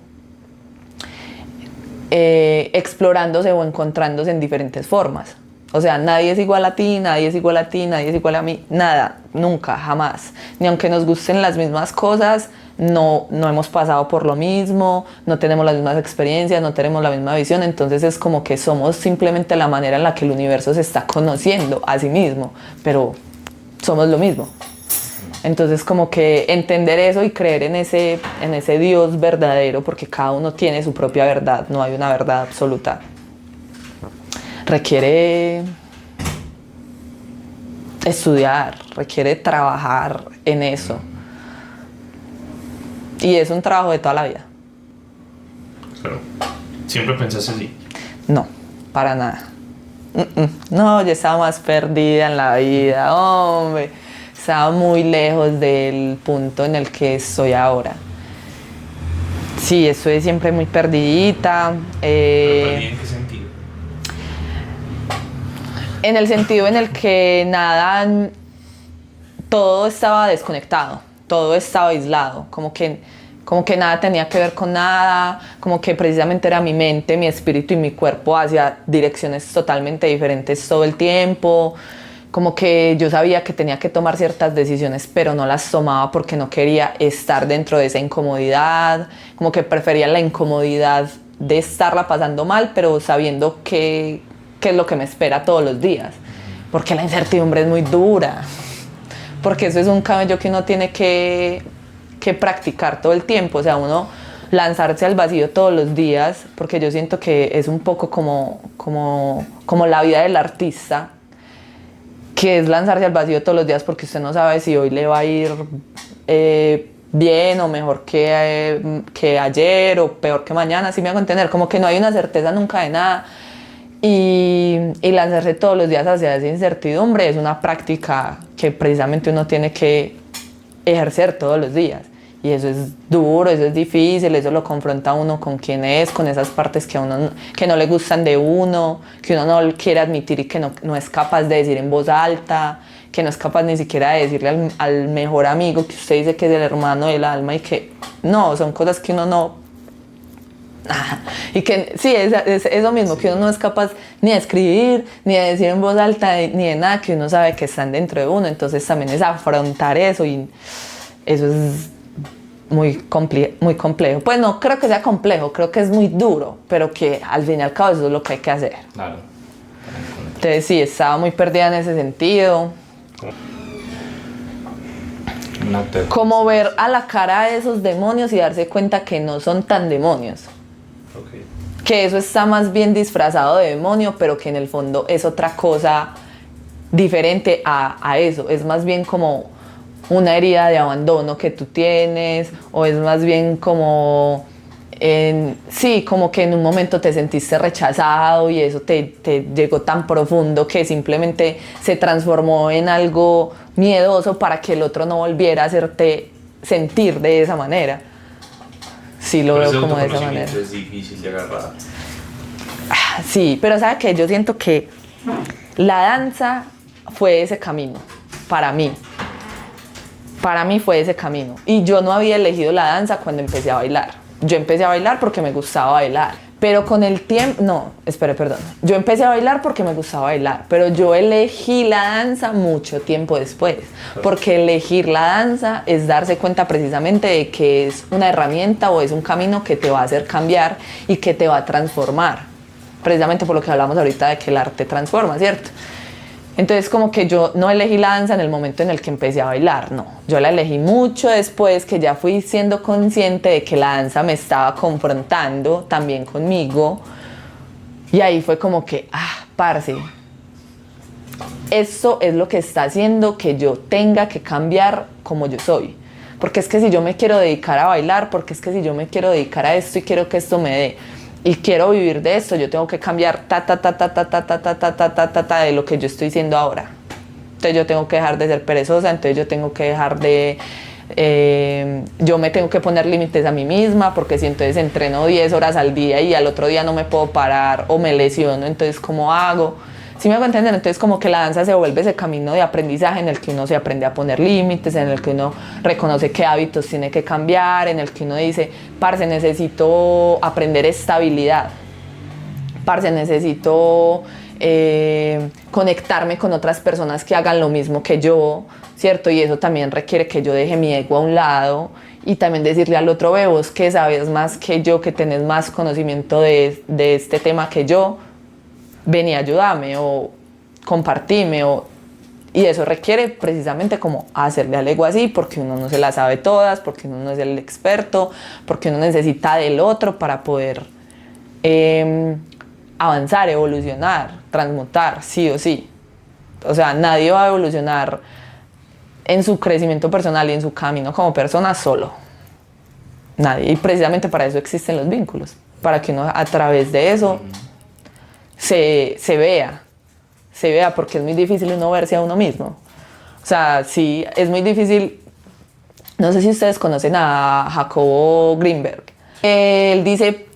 explorándose o encontrándose en diferentes formas. O sea, nadie es igual a ti, nadie es igual a ti, nadie es igual a mí, nada, nunca, jamás. Ni aunque nos gusten las mismas cosas, no hemos pasado por lo mismo, no tenemos las mismas experiencias, no tenemos la misma visión, entonces es como que somos simplemente la manera en la que el universo se está conociendo a sí mismo, pero somos lo mismo. Entonces como que entender eso y creer en ese Dios verdadero, porque cada uno tiene su propia verdad, no hay una verdad absoluta. Requiere estudiar, requiere trabajar en eso. Y es un trabajo de toda la vida. Claro. ¿Siempre pensaste así? No, para nada. No, yo estaba más perdida en la vida, hombre. Estaba muy lejos del punto en el que estoy ahora. Sí, estoy siempre muy perdidita. ¿Pero perdida en qué sentido? En el sentido en el que nada, todo estaba desconectado, todo estaba aislado, como que nada tenía que ver con nada, como que precisamente era mi mente, mi espíritu y mi cuerpo hacia direcciones totalmente diferentes todo el tiempo, como que yo sabía que tenía que tomar ciertas decisiones, pero no las tomaba porque no quería estar dentro de esa incomodidad, como que prefería la incomodidad de estarla pasando mal, pero sabiendo qué es lo que me espera todos los días, porque la incertidumbre es muy dura, porque eso es un camello que uno tiene que practicar todo el tiempo, o sea, uno lanzarse al vacío todos los días, porque yo siento que es un poco como la vida del artista, que es lanzarse al vacío todos los días porque usted no sabe si hoy le va a ir bien o mejor que ayer o peor que mañana, así me hago entender, como que no hay una certeza nunca de nada. Y lanzarse todos los días hacia esa incertidumbre es una práctica que precisamente uno tiene que ejercer todos los días. Y eso es duro, eso es difícil, eso lo confronta a uno con quién es, con esas partes que no le gustan de uno, que uno no quiere admitir y que no es capaz de decir en voz alta, que no es capaz ni siquiera de decirle al mejor amigo que usted dice que es el hermano del alma y que no, son cosas que uno no... Y que sí, es eso mismo, que uno no es capaz ni de escribir, ni de decir en voz alta, ni de nada, que uno sabe que están dentro de uno, entonces también es afrontar eso y eso es muy complejo. Pues no creo que sea complejo, creo que es muy duro, pero que al fin y al cabo eso es lo que hay que hacer. Claro. Entonces sí, estaba muy perdida en ese sentido. Como ver a la cara de esos demonios y darse cuenta que no son tan demonios. Okay. Que eso está más bien disfrazado de demonio, pero que en el fondo es otra cosa diferente a eso. Es más bien como una herida de abandono que tú tienes, o es más bien como... como que en un momento te sentiste rechazado y eso te llegó tan profundo que simplemente se transformó en algo miedoso para que el otro no volviera a hacerte sentir de esa manera. Sí, lo veo como de esa manera. Es difícil de agarrar. Sí, pero ¿sabes qué? Yo siento que la danza fue ese camino, para mí. Para mí fue ese camino. Y yo no había elegido la danza cuando empecé a bailar. Yo empecé a bailar porque me gustaba bailar. Pero con el tiempo... Yo empecé a bailar porque me gustaba bailar. Pero yo elegí la danza mucho tiempo después. Porque elegir la danza es darse cuenta precisamente de que es una herramienta o es un camino que te va a hacer cambiar y que te va a transformar. Precisamente por lo que hablamos ahorita de que el arte transforma, ¿cierto? Entonces como que yo no elegí la danza en el momento en el que empecé a bailar, no. Yo la elegí mucho después, que ya fui siendo consciente de que la danza me estaba confrontando también conmigo. Y ahí fue como que, parce, esto es lo que está haciendo que yo tenga que cambiar como yo soy. Porque es que si yo me quiero dedicar a bailar, porque es que si yo me quiero dedicar a esto y quiero que esto me dé, y quiero vivir de esto, yo tengo que cambiar de lo que yo estoy siendo ahora. entonces yo tengo que dejar de ser perezosa, entonces yo tengo que dejar de... yo me tengo que poner límites a mí misma, porque si entonces entreno 10 horas al día y al otro día no me puedo parar o me lesiono, entonces ¿cómo hago? ¿Sí me hago entender? Entonces como que la danza se vuelve ese camino de aprendizaje en el que uno se aprende a poner límites, en el que uno reconoce qué hábitos tiene que cambiar, en el que uno dice, parce, necesito aprender estabilidad, parce, necesito conectarme con otras personas que hagan lo mismo que yo, ¿cierto? Y eso también requiere que yo deje mi ego a un lado y también decirle al otro, ve, vos que sabes más que yo, que tenés más conocimiento de este tema que yo, ven y ayúdame o compartime y eso requiere precisamente como hacerle al ego así, porque uno no se las sabe todas, porque uno no es el experto, porque uno necesita del otro para poder avanzar, evolucionar, transmutar, sí o sí. O sea, nadie va a evolucionar en su crecimiento personal y en su camino como persona solo. Nadie. Y precisamente para eso existen los vínculos, para que uno a través de eso se vea, porque es muy difícil uno verse a uno mismo. O sea, sí, es muy difícil. No sé si ustedes conocen a Jacobo Greenberg. Él dice,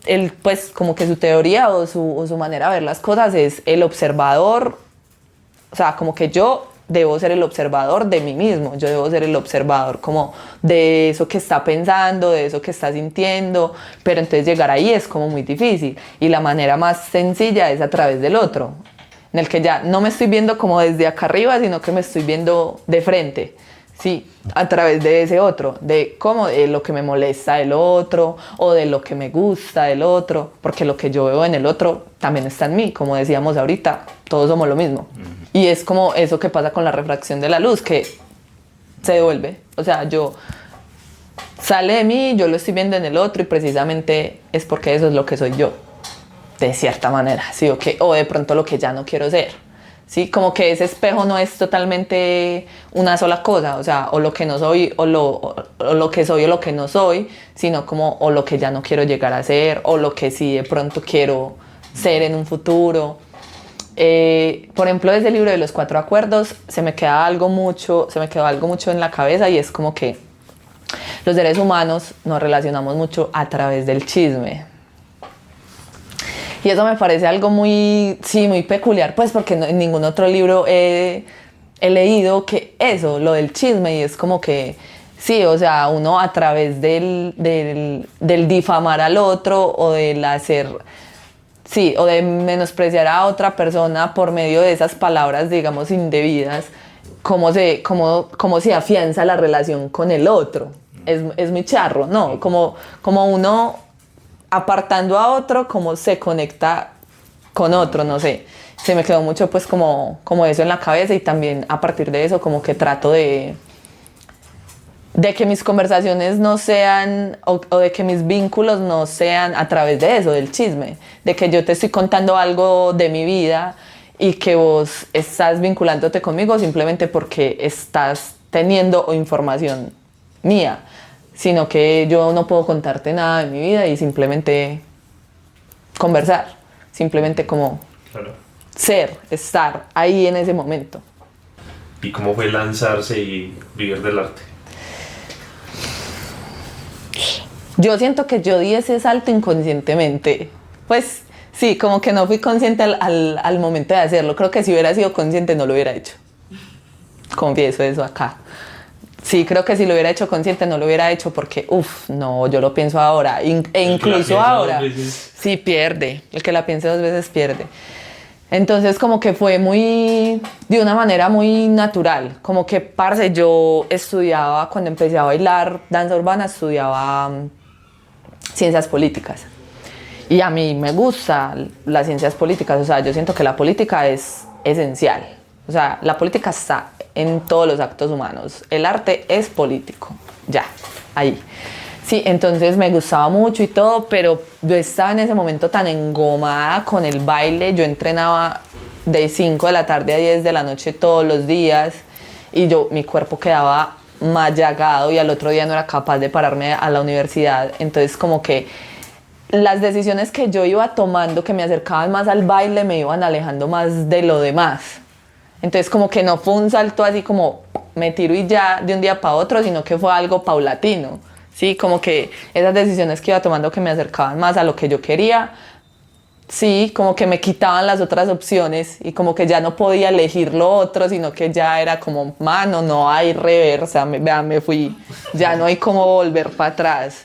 pues como que su teoría o su manera de ver las cosas es el observador. O sea, como que yo debo ser el observador de mí mismo, yo debo ser el observador como de eso que está pensando, de eso que está sintiendo, pero entonces llegar ahí es como muy difícil y la manera más sencilla es a través del otro, en el que ya no me estoy viendo como desde acá arriba, sino que me estoy viendo de frente, sí, a través de ese otro, de cómo de lo que me molesta del otro o de lo que me gusta del otro, porque lo que yo veo en el otro también está en mí, como decíamos ahorita, todos somos lo mismo. Y es como eso que pasa con la refracción de la luz, que se devuelve. O sea, sale de mí, yo lo estoy viendo en el otro y precisamente es porque eso es lo que soy yo, de cierta manera, ¿sí? O de pronto lo que ya no quiero ser, ¿sí? Como que ese espejo no es totalmente una sola cosa, o sea, o lo que no soy, o lo que soy o lo que no soy, sino como o lo que ya no quiero llegar a ser, o lo que sí de pronto quiero ser en un futuro. Por ejemplo, desde el libro de los 4 acuerdos se me quedó algo mucho en la cabeza y es como que los seres humanos nos relacionamos mucho a través del chisme. Y eso me parece algo muy peculiar, pues porque en ningún otro libro he leído que eso, lo del chisme, y es como que sí, o sea, uno a través del difamar al otro o del hacer... Sí, o de menospreciar a otra persona por medio de esas palabras, digamos, indebidas, cómo se afianza la relación con el otro. Es muy charro, ¿no? Como uno apartando a otro, cómo se conecta con otro, no sé. Se me quedó mucho pues como eso en la cabeza y también a partir de eso como que trato de que mis conversaciones no sean, o de que mis vínculos no sean a través de eso, del chisme, de que yo te estoy contando algo de mi vida y que vos estás vinculándote conmigo simplemente porque estás teniendo información mía, sino que yo no puedo contarte nada de mi vida y simplemente conversar, simplemente como estar ahí en ese momento. ¿Y cómo fue lanzarse y vivir del arte? Yo siento que yo di ese salto inconscientemente. Pues sí, como que no fui consciente al momento de hacerlo. Creo que si hubiera sido consciente no lo hubiera hecho. Confieso eso acá. Sí, creo que si lo hubiera hecho consciente no lo hubiera hecho porque, no, yo lo pienso ahora. Incluso ahora. Sí, pierde. El que la piense 2 veces pierde. Entonces como que fue de una manera muy natural, como que, parce, yo estudiaba, cuando empecé a bailar danza urbana, estudiaba ciencias políticas. Y a mí me gustan las ciencias políticas, o sea, yo siento que la política es esencial. O sea, la política está en todos los actos humanos. El arte es político, ya, ahí. Sí, entonces me gustaba mucho y todo, pero yo estaba en ese momento tan engomada con el baile. Yo entrenaba de 5 de la tarde a 10 de la noche todos los días y mi cuerpo quedaba mayagado y al otro día no era capaz de pararme a la universidad. Entonces como que las decisiones que yo iba tomando que me acercaban más al baile me iban alejando más de lo demás. Entonces como que no fue un salto así como me tiro y ya de un día para otro, sino que fue algo paulatino, ¿sí? Como que esas decisiones que iba tomando que me acercaban más a lo que yo quería, sí, como que me quitaban las otras opciones y como que ya no podía elegir lo otro, sino que ya era como, mano, no hay reversa, vean, me fui, ya no hay como volver para atrás.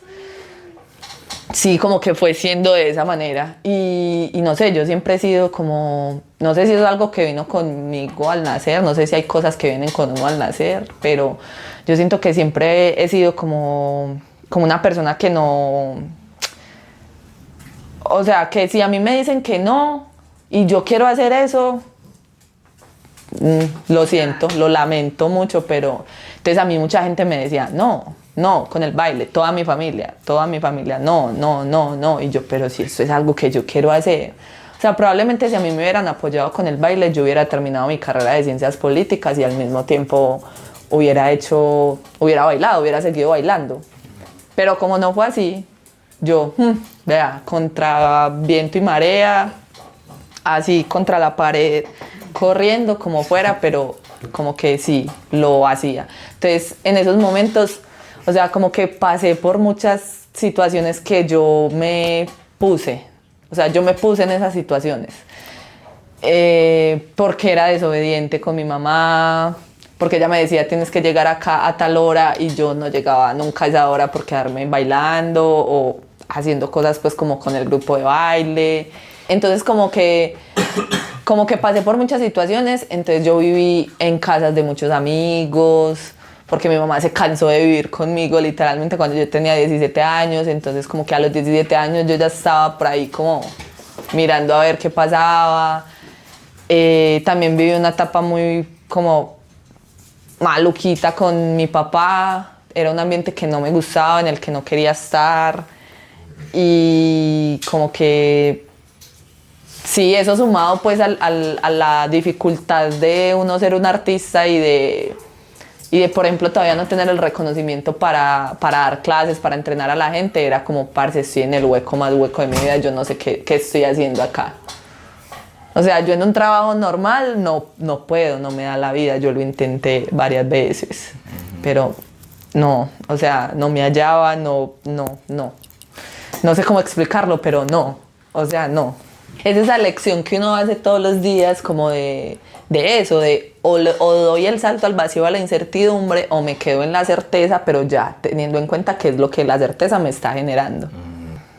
Sí, como que fue siendo de esa manera y no sé, yo siempre he sido como, no sé si es algo que vino conmigo al nacer, no sé si hay cosas que vienen con uno al nacer, pero yo siento que siempre he sido como una persona que no, o sea, que si a mí me dicen que no y yo quiero hacer eso, lo siento, lo lamento mucho, pero entonces a mí mucha gente me decía, no, con el baile, toda mi familia, no, y yo, pero si esto es algo que yo quiero hacer. O sea, probablemente si a mí me hubieran apoyado con el baile, yo hubiera terminado mi carrera de ciencias políticas y al mismo tiempo hubiera bailado, hubiera seguido bailando. Pero como no fue así, yo, vea, contra viento y marea, así contra la pared, corriendo como fuera, pero como que sí, lo hacía. Entonces, en esos momentos, o sea, como que pasé por muchas situaciones que yo me puse. O sea, yo me puse en esas situaciones. Porque era desobediente con mi mamá, porque ella me decía, tienes que llegar acá a tal hora, y yo no llegaba nunca a esa hora por quedarme bailando o haciendo cosas pues como con el grupo de baile. Entonces como que pasé por muchas situaciones, entonces yo viví en casas de muchos amigos, porque mi mamá se cansó de vivir conmigo literalmente cuando yo tenía 17 años, entonces como que a los 17 años yo ya estaba por ahí como mirando a ver qué pasaba. También viví una etapa muy como maluquita con mi papá, era un ambiente que no me gustaba, en el que no quería estar, y como que sí, eso sumado pues a la dificultad de uno ser un artista y de, por ejemplo, todavía no tener el reconocimiento para dar clases, para entrenar a la gente, era como, parce, estoy en el hueco más hueco de mi vida, yo no sé qué estoy haciendo acá. O sea, yo en un trabajo normal no puedo, no me da la vida, yo lo intenté varias veces, pero no, o sea, no me hallaba, no sé cómo explicarlo, pero no, o sea, no. Es esa lección que uno hace todos los días como de eso, o doy el salto al vacío, a la incertidumbre, o me quedo en la certeza, pero ya teniendo en cuenta qué es lo que la certeza me está generando.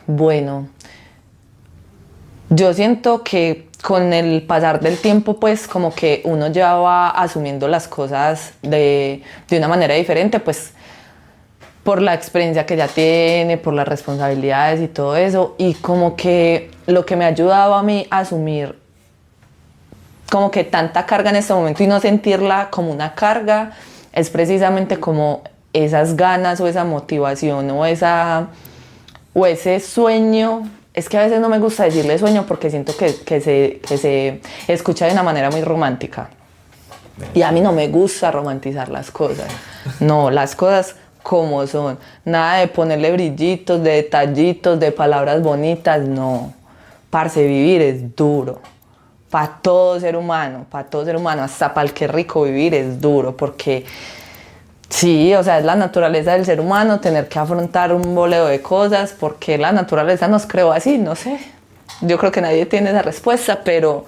Bueno, yo siento que con el pasar del tiempo, pues como que uno ya va asumiendo las cosas de una manera diferente, pues por la experiencia que ya tiene, por las responsabilidades y todo eso, y como que lo que me ha ayudado a mí a asumir como que tanta carga en este momento y no sentirla como una carga, es precisamente como esas ganas o esa motivación o ese sueño. Es que a veces no me gusta decirle sueño porque siento que se escucha de una manera muy romántica, y a mí no me gusta romantizar las cosas, no, las cosas como son, nada de ponerle brillitos, de detallitos, de palabras bonitas, no. Parce, vivir es duro, para todo ser humano, hasta para el que es rico vivir es duro, porque sí, o sea, es la naturaleza del ser humano tener que afrontar un boleo de cosas, porque la naturaleza nos creó así, no sé, yo creo que nadie tiene esa respuesta, pero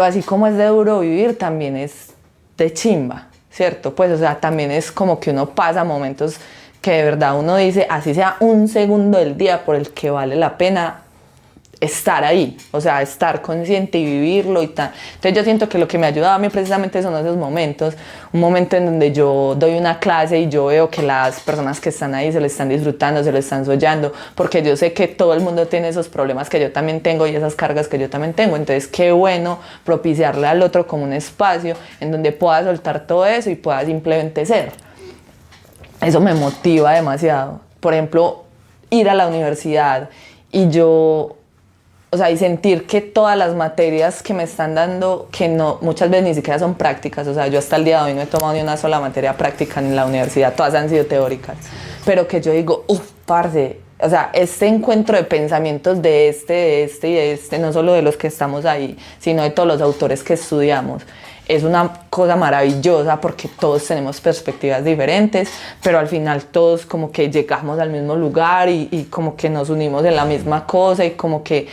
así como es de duro vivir, también es de chimba. ¿Cierto? Pues, o sea, también es como que uno pasa momentos que de verdad uno dice, así sea un segundo del día por el que vale la pena estar ahí, o sea, estar consciente y vivirlo y tal. Entonces yo siento que lo que me ha ayudado a mí precisamente son esos momentos, un momento en donde yo doy una clase y yo veo que las personas que están ahí se lo están disfrutando, se lo están soñando, porque yo sé que todo el mundo tiene esos problemas que yo también tengo y esas cargas que yo también tengo, entonces qué bueno propiciarle al otro como un espacio en donde pueda soltar todo eso y pueda simplemente ser. Eso me motiva demasiado. Por ejemplo, ir a la universidad y yo, o sea, y sentir que todas las materias que me están dando, que no, muchas veces ni siquiera son prácticas, o sea, yo hasta el día de hoy no he tomado ni una sola materia práctica en la universidad, todas han sido teóricas, pero que yo digo, parce, o sea, este encuentro de pensamientos de este, no solo de los que estamos ahí, sino de todos los autores que estudiamos, es una cosa maravillosa porque todos tenemos perspectivas diferentes, pero al final todos como que llegamos al mismo lugar y como que nos unimos en la misma cosa y como que,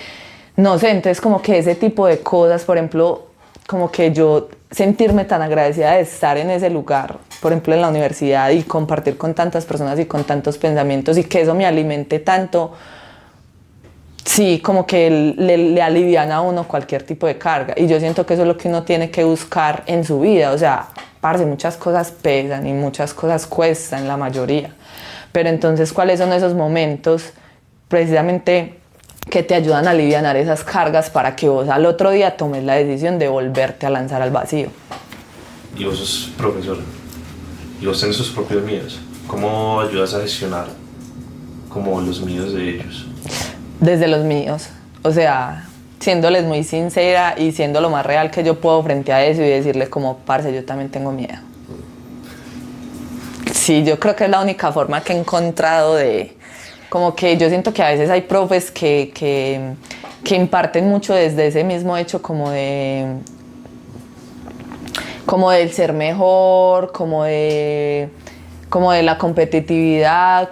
no sé, entonces como que ese tipo de cosas, por ejemplo, como que yo sentirme tan agradecida de estar en ese lugar, por ejemplo en la universidad y compartir con tantas personas y con tantos pensamientos y que eso me alimente tanto, sí, como que le alivian a uno cualquier tipo de carga. Y yo siento que eso es lo que uno tiene que buscar en su vida. O sea, parce, muchas cosas pesan y muchas cosas cuestan, la mayoría. Pero entonces, ¿cuáles son esos momentos precisamente que te ayudan a alivianar esas cargas para que vos al otro día tomes la decisión de volverte a lanzar al vacío? Y vos sos profesora. Y vos tenés sus propios miedos. ¿Cómo ayudas a gestionar como los miedos de ellos? Desde los míos, o sea, siéndoles muy sincera y siendo lo más real que yo puedo frente a eso y decirles como, parce, yo también tengo miedo. Sí, yo creo que es la única forma que he encontrado de, como que yo siento que a veces hay profes que imparten mucho desde ese mismo hecho como del ser mejor, como de la competitividad,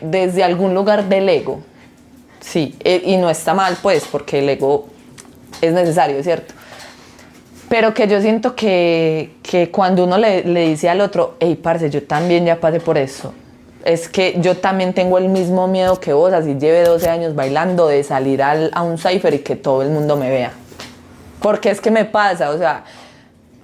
desde algún lugar del ego. Sí, y no está mal pues porque el ego es necesario, ¿cierto? Pero que yo siento que cuando uno le dice al otro, hey, parce, yo también ya pasé por eso. Es que yo también tengo el mismo miedo que vos, así lleve 12 años bailando, de salir a un cypher y que todo el mundo me vea. Porque es que me pasa, o sea,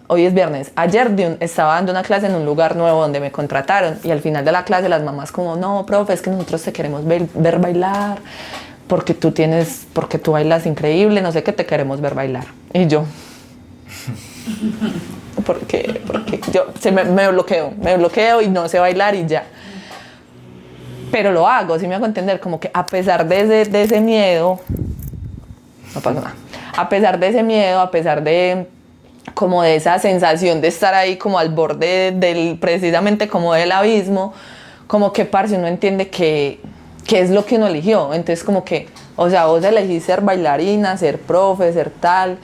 hoy es viernes. Ayer estaba dando una clase en un lugar nuevo donde me contrataron y al final de la clase las mamás como, no, profe, es que nosotros te queremos ver bailar porque tú bailas increíble, no sé qué, te queremos ver bailar. Y yo, ¿por qué? Porque yo me bloqueo y no sé bailar y ya. Pero lo hago, sí me hago entender, como que a pesar de ese miedo, no pasa nada. A pesar de ese miedo, a pesar de como de esa sensación de estar ahí como al borde precisamente como del abismo, como que parce, uno entiende que es lo que uno eligió. Entonces como que, o sea, vos elegís ser bailarina, ser profe, ser tal,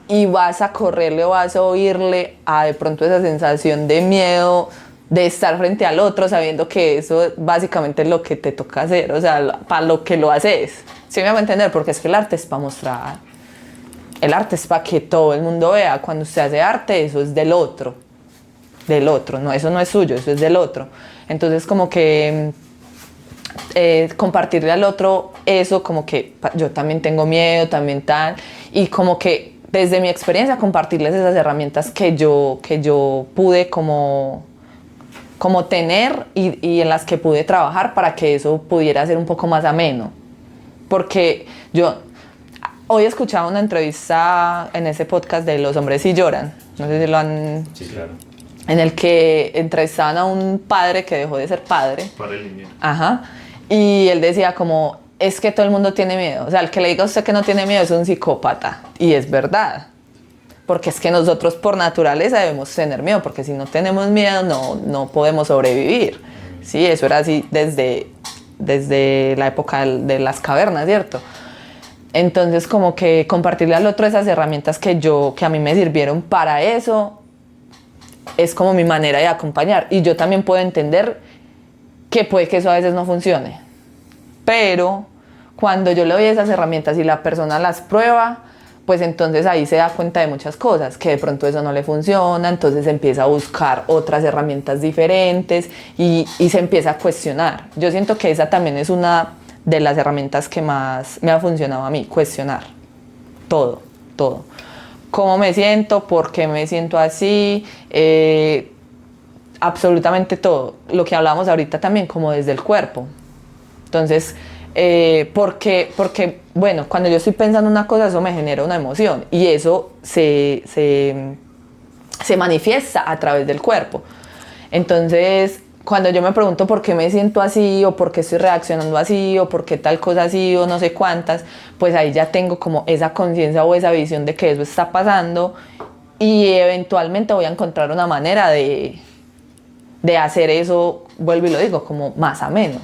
y vas a correrle o vas a oírle a de pronto esa sensación de miedo de estar frente al otro sabiendo que eso básicamente es lo que te toca hacer, o sea, para lo que lo haces. ¿Sí me hago entender? Porque es que el arte es para mostrar. El arte es para que todo el mundo vea. Cuando usted hace arte, eso es del otro, no, eso no es suyo, eso es del otro. Entonces como que compartirle al otro eso, como que yo también tengo miedo, también tal, y como que desde mi experiencia compartirles esas herramientas que yo pude como tener y en las que pude trabajar para que eso pudiera ser un poco más ameno. Porque yo hoy escuchaba una entrevista en ese podcast de Los hombres sí lloran, no sé si lo han... Sí, claro. En el que entrevistaban a un padre que dejó de ser padre. Padre lineal. Ajá. Y él decía como, es que todo el mundo tiene miedo. O sea, el que le diga a usted que no tiene miedo es un psicópata. Y es verdad. Porque es que nosotros por naturaleza debemos tener miedo, porque si no tenemos miedo no podemos sobrevivir. Sí, eso era así desde la época de las cavernas, ¿cierto? Entonces como que compartirle al otro esas herramientas que a mí me sirvieron para eso, es como mi manera de acompañar. Y yo también puedo entender que puede que eso a veces no funcione. Pero cuando yo le doy esas herramientas y la persona las prueba, pues entonces ahí se da cuenta de muchas cosas, que de pronto eso no le funciona, entonces empieza a buscar otras herramientas diferentes y se empieza a cuestionar. Yo siento que esa también es una de las herramientas que más me ha funcionado a mí, cuestionar todo. ¿Cómo me siento? ¿Por qué me siento así? Absolutamente todo. Lo que hablábamos ahorita también, como desde el cuerpo. Entonces, porque, bueno, cuando yo estoy pensando una cosa, eso me genera una emoción y eso se manifiesta a través del cuerpo. Entonces, cuando yo me pregunto por qué me siento así o por qué estoy reaccionando así o por qué tal cosa así o no sé cuántas, pues ahí ya tengo como esa conciencia o esa visión de que eso está pasando y eventualmente voy a encontrar una manera de hacer eso, vuelvo y lo digo, como más ameno.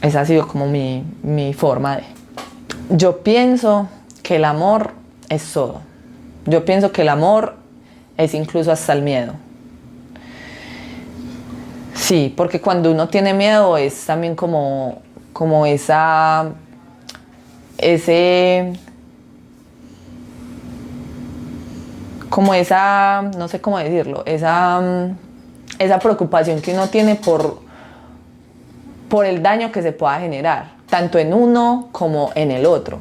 Esa ha sido como mi forma de... Yo pienso que el amor es todo. Yo pienso que el amor es incluso hasta el miedo. Sí, porque cuando uno tiene miedo es también como no sé cómo decirlo, esa preocupación que uno tiene por el daño que se pueda generar, tanto en uno como en el otro,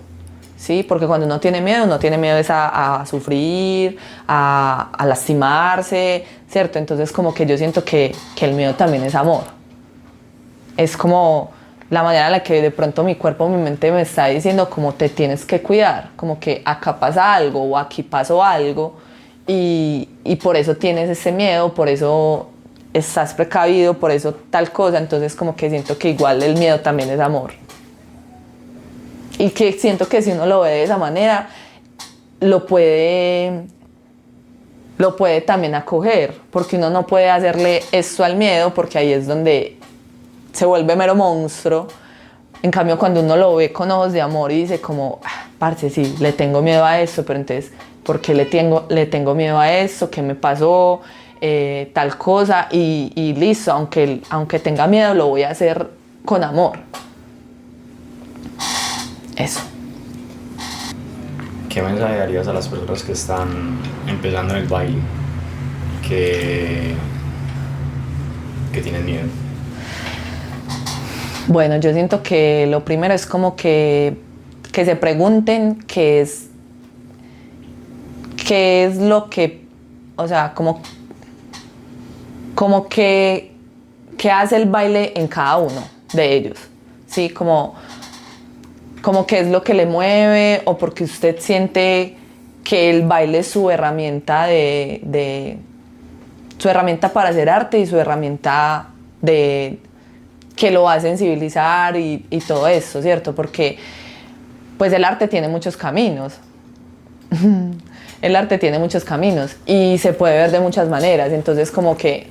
¿sí? Porque cuando uno tiene miedo es a sufrir, a lastimarse, ¿cierto? Entonces como que yo siento que el miedo también es amor. Es como la manera en la que de pronto mi cuerpo, mi mente me está diciendo como te tienes que cuidar, como que acá pasa algo o aquí pasó algo y por eso tienes ese miedo, por eso estás precavido, por eso tal cosa. Entonces como que siento que igual el miedo también es amor. Y que siento que si uno lo ve de esa manera, lo puede también acoger, porque uno no puede hacerle esto al miedo, porque ahí es donde se vuelve mero monstruo. En cambio, cuando uno lo ve con ojos de amor y dice como, parce, sí, le tengo miedo a esto, pero entonces, ¿por qué le tengo miedo a esto? ¿Qué me pasó? Tal cosa, y listo, aunque tenga miedo, lo voy a hacer con amor. Eso. ¿Qué mensaje darías a las personas que están empezando en el baile? Que tienen miedo. Bueno, yo siento que lo primero es como que se pregunten qué es lo que, o sea, como que hace el baile en cada uno de ellos, ¿sí? Como qué es lo que le mueve, o porque usted siente que el baile es su herramienta su herramienta para hacer arte y su herramienta que lo va a sensibilizar y todo eso, ¿cierto? Porque pues el arte tiene muchos caminos. El arte tiene muchos caminos y se puede ver de muchas maneras. Entonces como que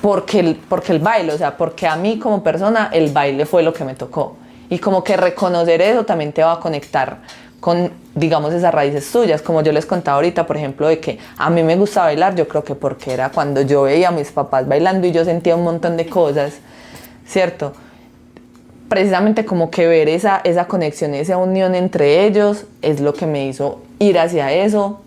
porque el baile, o sea, porque a mí como persona el baile fue lo que me tocó. Y como que reconocer eso también te va a conectar con, digamos, esas raíces tuyas. Como yo les contaba ahorita, por ejemplo, de que a mí me gusta bailar, yo creo que porque era cuando yo veía a mis papás bailando y yo sentía un montón de cosas, ¿cierto? Precisamente como que ver esa conexión, esa unión entre ellos es lo que me hizo ir hacia eso,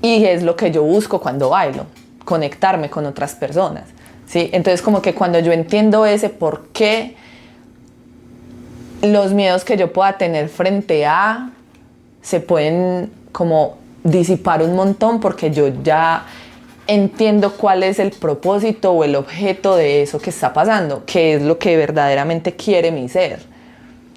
y es lo que yo busco cuando bailo, conectarme con otras personas, ¿sí? Entonces como que cuando yo entiendo ese por qué los miedos que yo pueda tener frente a se pueden como disipar un montón, porque yo ya entiendo cuál es el propósito o el objeto de eso que está pasando, qué es lo que verdaderamente quiere mi ser.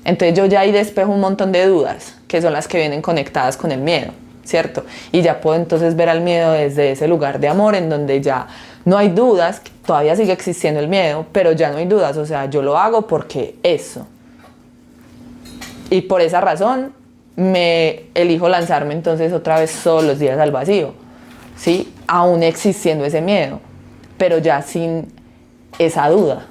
Entonces yo ya ahí despejo un montón de dudas, que son las que vienen conectadas con el miedo, ¿cierto? Y ya puedo entonces ver al miedo desde ese lugar de amor, en donde ya no hay dudas, todavía sigue existiendo el miedo, pero ya no hay dudas, o sea, yo lo hago porque eso. Y por esa razón me elijo lanzarme entonces otra vez todos los días al vacío, ¿sí? Aún existiendo ese miedo, pero ya sin esa duda.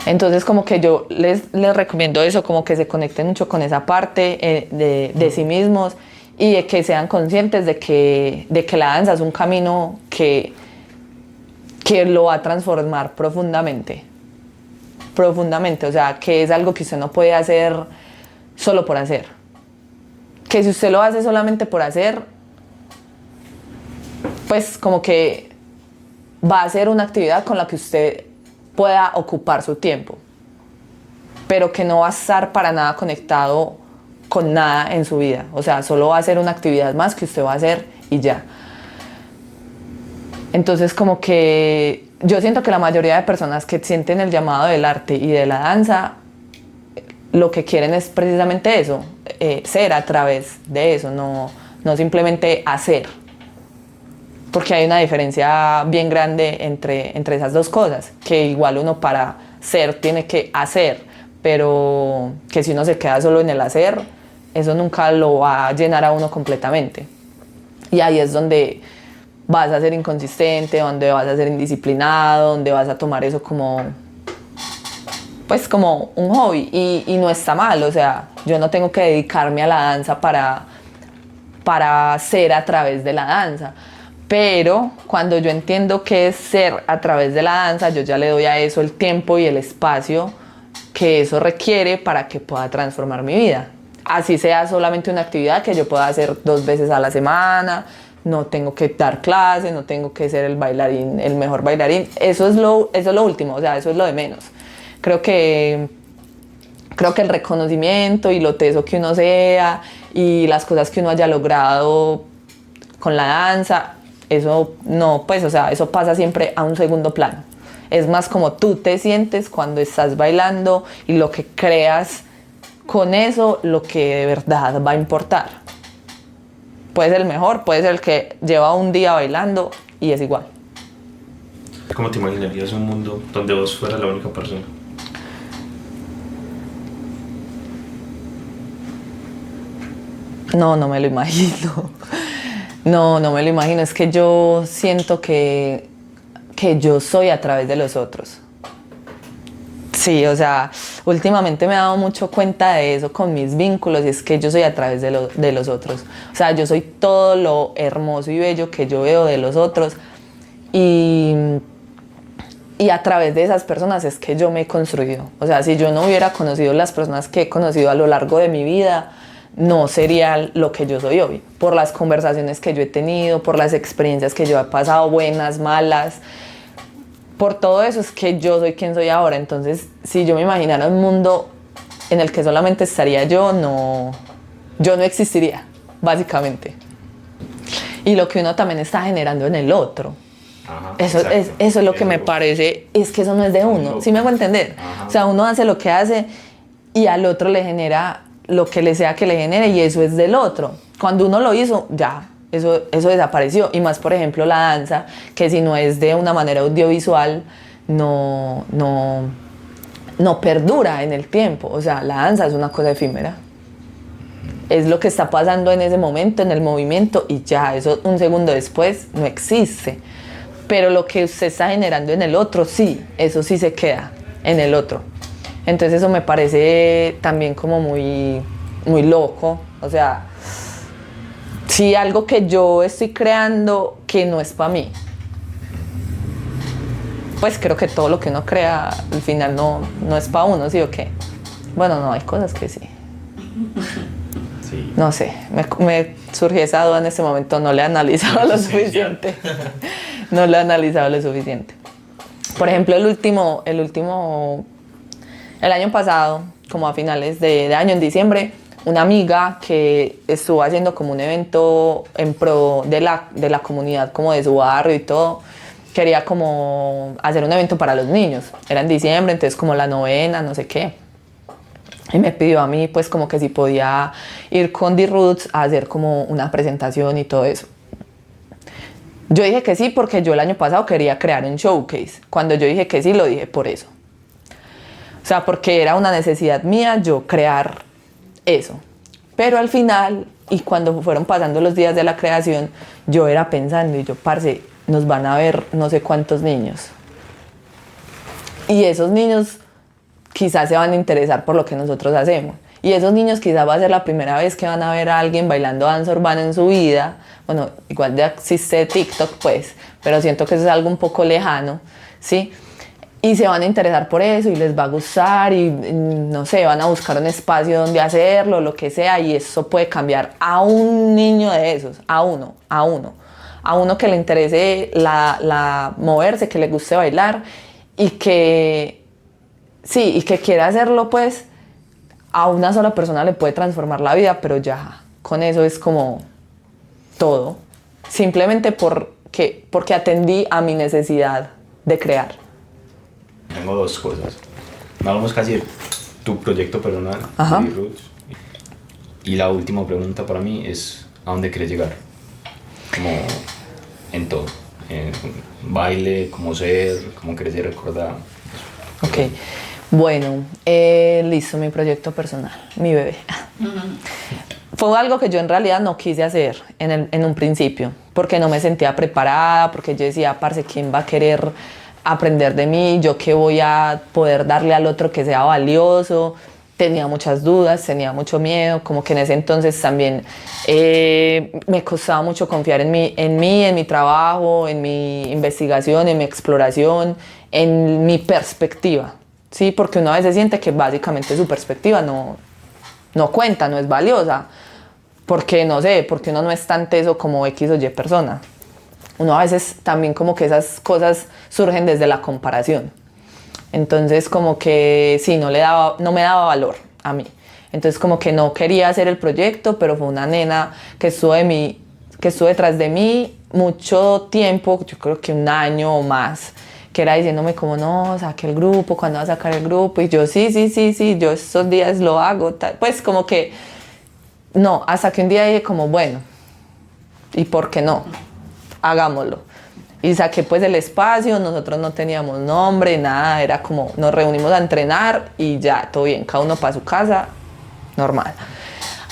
Entonces como que yo les recomiendo eso, como que se conecten mucho con esa parte de sí mismos, y de que sean conscientes de que la danza es un camino que lo va a transformar profundamente, o sea, que es algo que usted no puede hacer solo por hacer, que si usted lo hace solamente por hacer, pues como que va a ser una actividad con la que usted pueda ocupar su tiempo, pero que no va a estar para nada conectado con nada en su vida. O sea, solo va a ser una actividad más que usted va a hacer y ya. Entonces como que yo siento que la mayoría de personas que sienten el llamado del arte y de la danza, lo que quieren es precisamente eso, ser a través de eso, no simplemente hacer. Porque hay una diferencia bien grande entre esas dos cosas, que igual uno para ser tiene que hacer, pero que si uno se queda solo en el hacer, eso nunca lo va a llenar a uno completamente. Y ahí es donde vas a ser inconsistente, donde vas a ser indisciplinado, donde vas a tomar eso como, pues como un hobby, y no está mal. O sea, yo no tengo que dedicarme a la danza para para ser a través de la danza. Pero cuando yo entiendo qué es ser a través de la danza, yo ya le doy a eso el tiempo y el espacio que eso requiere para que pueda transformar mi vida. Así sea solamente una actividad que yo pueda hacer 2 veces a la semana, no tengo que dar clases, no tengo que ser el bailarín, el mejor bailarín. Eso es lo último, o sea, eso es lo de menos. Creo que el reconocimiento y lo teso que uno sea y las cosas que uno haya logrado con la danza, eso no, pues, o sea, eso pasa siempre a un segundo plano. Es más como tú te sientes cuando estás bailando y lo que creas con eso, lo que de verdad va a importar. Puede ser el mejor, puede ser el que lleva un día bailando y es igual. ¿Cómo te imaginarías un mundo donde vos fueras la única persona? No, no me lo imagino. No, no me lo imagino. Es que yo siento que yo soy a través de los otros. Sí, o sea, últimamente me he dado mucho cuenta de eso con mis vínculos y es que yo soy a través de los otros. O sea, yo soy todo lo hermoso y bello que yo veo de los otros y a través de esas personas es que yo me he construido. O sea, si yo no hubiera conocido las personas que he conocido a lo largo de mi vida, no sería lo que yo soy hoy. Por las conversaciones que yo he tenido, por las experiencias que yo he pasado, buenas, malas. Por todo eso es que yo soy quien soy ahora. Entonces, si yo me imaginara un mundo en el que solamente estaría yo no existiría, básicamente. Y lo que uno también está generando en el otro. Ajá, eso es lo que me parece, es que eso no es de uno, ¿sí me hago entender? Ajá. O sea, uno hace lo que hace y al otro le genera lo que le sea que le genere y eso es del otro. Cuando uno lo hizo, ya, eso desapareció. Y más, por ejemplo, la danza, que si no es de una manera audiovisual, no perdura en el tiempo. O sea, la danza es una cosa efímera. Es lo que está pasando en ese momento, en el movimiento, y ya, eso un segundo después no existe. Pero lo que usted está generando en el otro, sí, eso sí se queda en el otro. Entonces eso me parece también como muy, muy loco. O sea, sí, algo que yo estoy creando que no es para mí. Pues creo que todo lo que uno crea al final no es para uno, ¿sí o qué? Bueno, no, hay cosas que sí. Sí. No sé, me surgió esa duda en este momento, no le he analizado lo suficiente. No lo he analizado lo suficiente. Por ejemplo, el año pasado, como a finales de año, en diciembre, una amiga que estuvo haciendo como un evento en pro de la comunidad, como de su barrio y todo, quería como hacer un evento para los niños. Era en diciembre, entonces como la novena, no sé qué. Y me pidió a mí, pues, como que si podía ir con The Roots a hacer como una presentación y todo eso. Yo dije que sí porque yo el año pasado quería crear un showcase. Cuando yo dije que sí, lo dije por eso. O sea, porque era una necesidad mía yo crear eso. Pero al final, y cuando fueron pasando los días de la creación, yo era pensando, y yo, parce, nos van a ver no sé cuántos niños. Y esos niños quizás se van a interesar por lo que nosotros hacemos. Y esos niños quizás va a ser la primera vez que van a ver a alguien bailando danza urbana en su vida. Bueno, igual ya existe TikTok, pues, pero siento que eso es algo un poco lejano, ¿sí? Y se van a interesar por eso y les va a gustar y, no sé, van a buscar un espacio donde hacerlo, lo que sea, y eso puede cambiar a un niño de esos, a uno que le interese la moverse, que le guste bailar y que, sí, y que quiera hacerlo, pues, a una sola persona le puede transformar la vida, pero ya, con eso es como todo. Simplemente porque atendí a mi necesidad de crear. Tengo 2 cosas. Hablamos casi de tu proyecto personal, Ajá. The Roots. Y la última pregunta para mí es, ¿a dónde quieres llegar? Como en todo. En baile, cómo ser, cómo quieres ser recordado. Ok. Bueno, listo, mi proyecto personal, mi bebé. Fue algo que yo en realidad no quise hacer en un principio, porque no me sentía preparada, porque yo decía, parce, ¿quién va a querer aprender de mí? ¿Yo qué voy a poder darle al otro que sea valioso? tenía muchas dudas, tenía mucho miedo, como que en ese entonces también me costaba mucho confiar en mí, en mi trabajo, en mi investigación, en mi exploración, en mi perspectiva, ¿sí? Porque uno a veces siente que básicamente su perspectiva no cuenta, no es valiosa, porque no sé, porque uno no es tan teso como X o Y persona. Uno a veces también como que esas cosas surgen desde la comparación. Entonces como que sí, no me daba valor a mí. Entonces como que no quería hacer el proyecto, pero fue una nena que estuvo detrás de mí mucho tiempo, yo creo que un año o más, que era diciéndome como no, saque el grupo, ¿cuándo va a sacar el grupo? Y yo sí, yo estos días lo hago, tal. Pues como que no, hasta que un día dije como bueno, ¿y por qué no? Hagámoslo. Y saqué pues el espacio, nosotros no teníamos nombre, nada, era como nos reunimos a entrenar y ya, todo bien, cada uno para su casa, normal.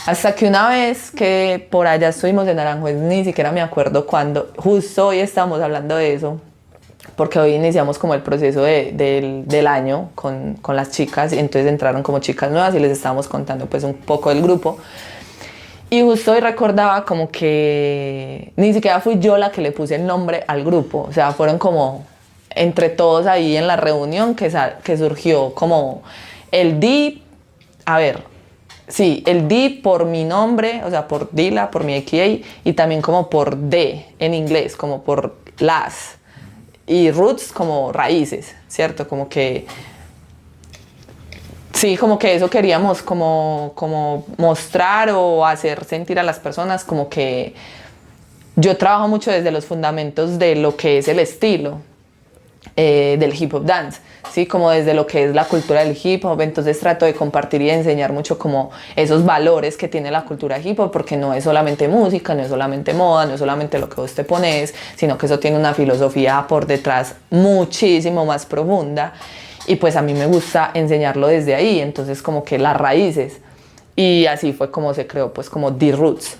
Hasta que una vez que por allá estuvimos en Aranjuez, ni siquiera me acuerdo cuándo, justo hoy estábamos hablando de eso, porque hoy iniciamos como el proceso del año con las chicas, y entonces entraron como chicas nuevas y les estábamos contando pues un poco del grupo. Y justo hoy recordaba como que ni siquiera fui yo la que le puse el nombre al grupo, o sea, fueron como entre todos ahí en la reunión que surgió como el D, el D por mi nombre, o sea, por Dila, por mi AKA, y también como por D en inglés, como por las, y roots como raíces, ¿cierto? Como que sí, como que eso queríamos como mostrar o hacer sentir a las personas como que yo trabajo mucho desde los fundamentos de lo que es el estilo del hip hop dance, ¿sí? Como desde lo que es la cultura del hip hop, entonces trato de compartir y de enseñar mucho como esos valores que tiene la cultura hip hop, porque no es solamente música, no es solamente moda, no es solamente lo que vos te pones, sino que eso tiene una filosofía por detrás muchísimo más profunda. Y pues a mí me gusta enseñarlo desde ahí, entonces como que las raíces. Y así fue como se creó, pues como The Roots.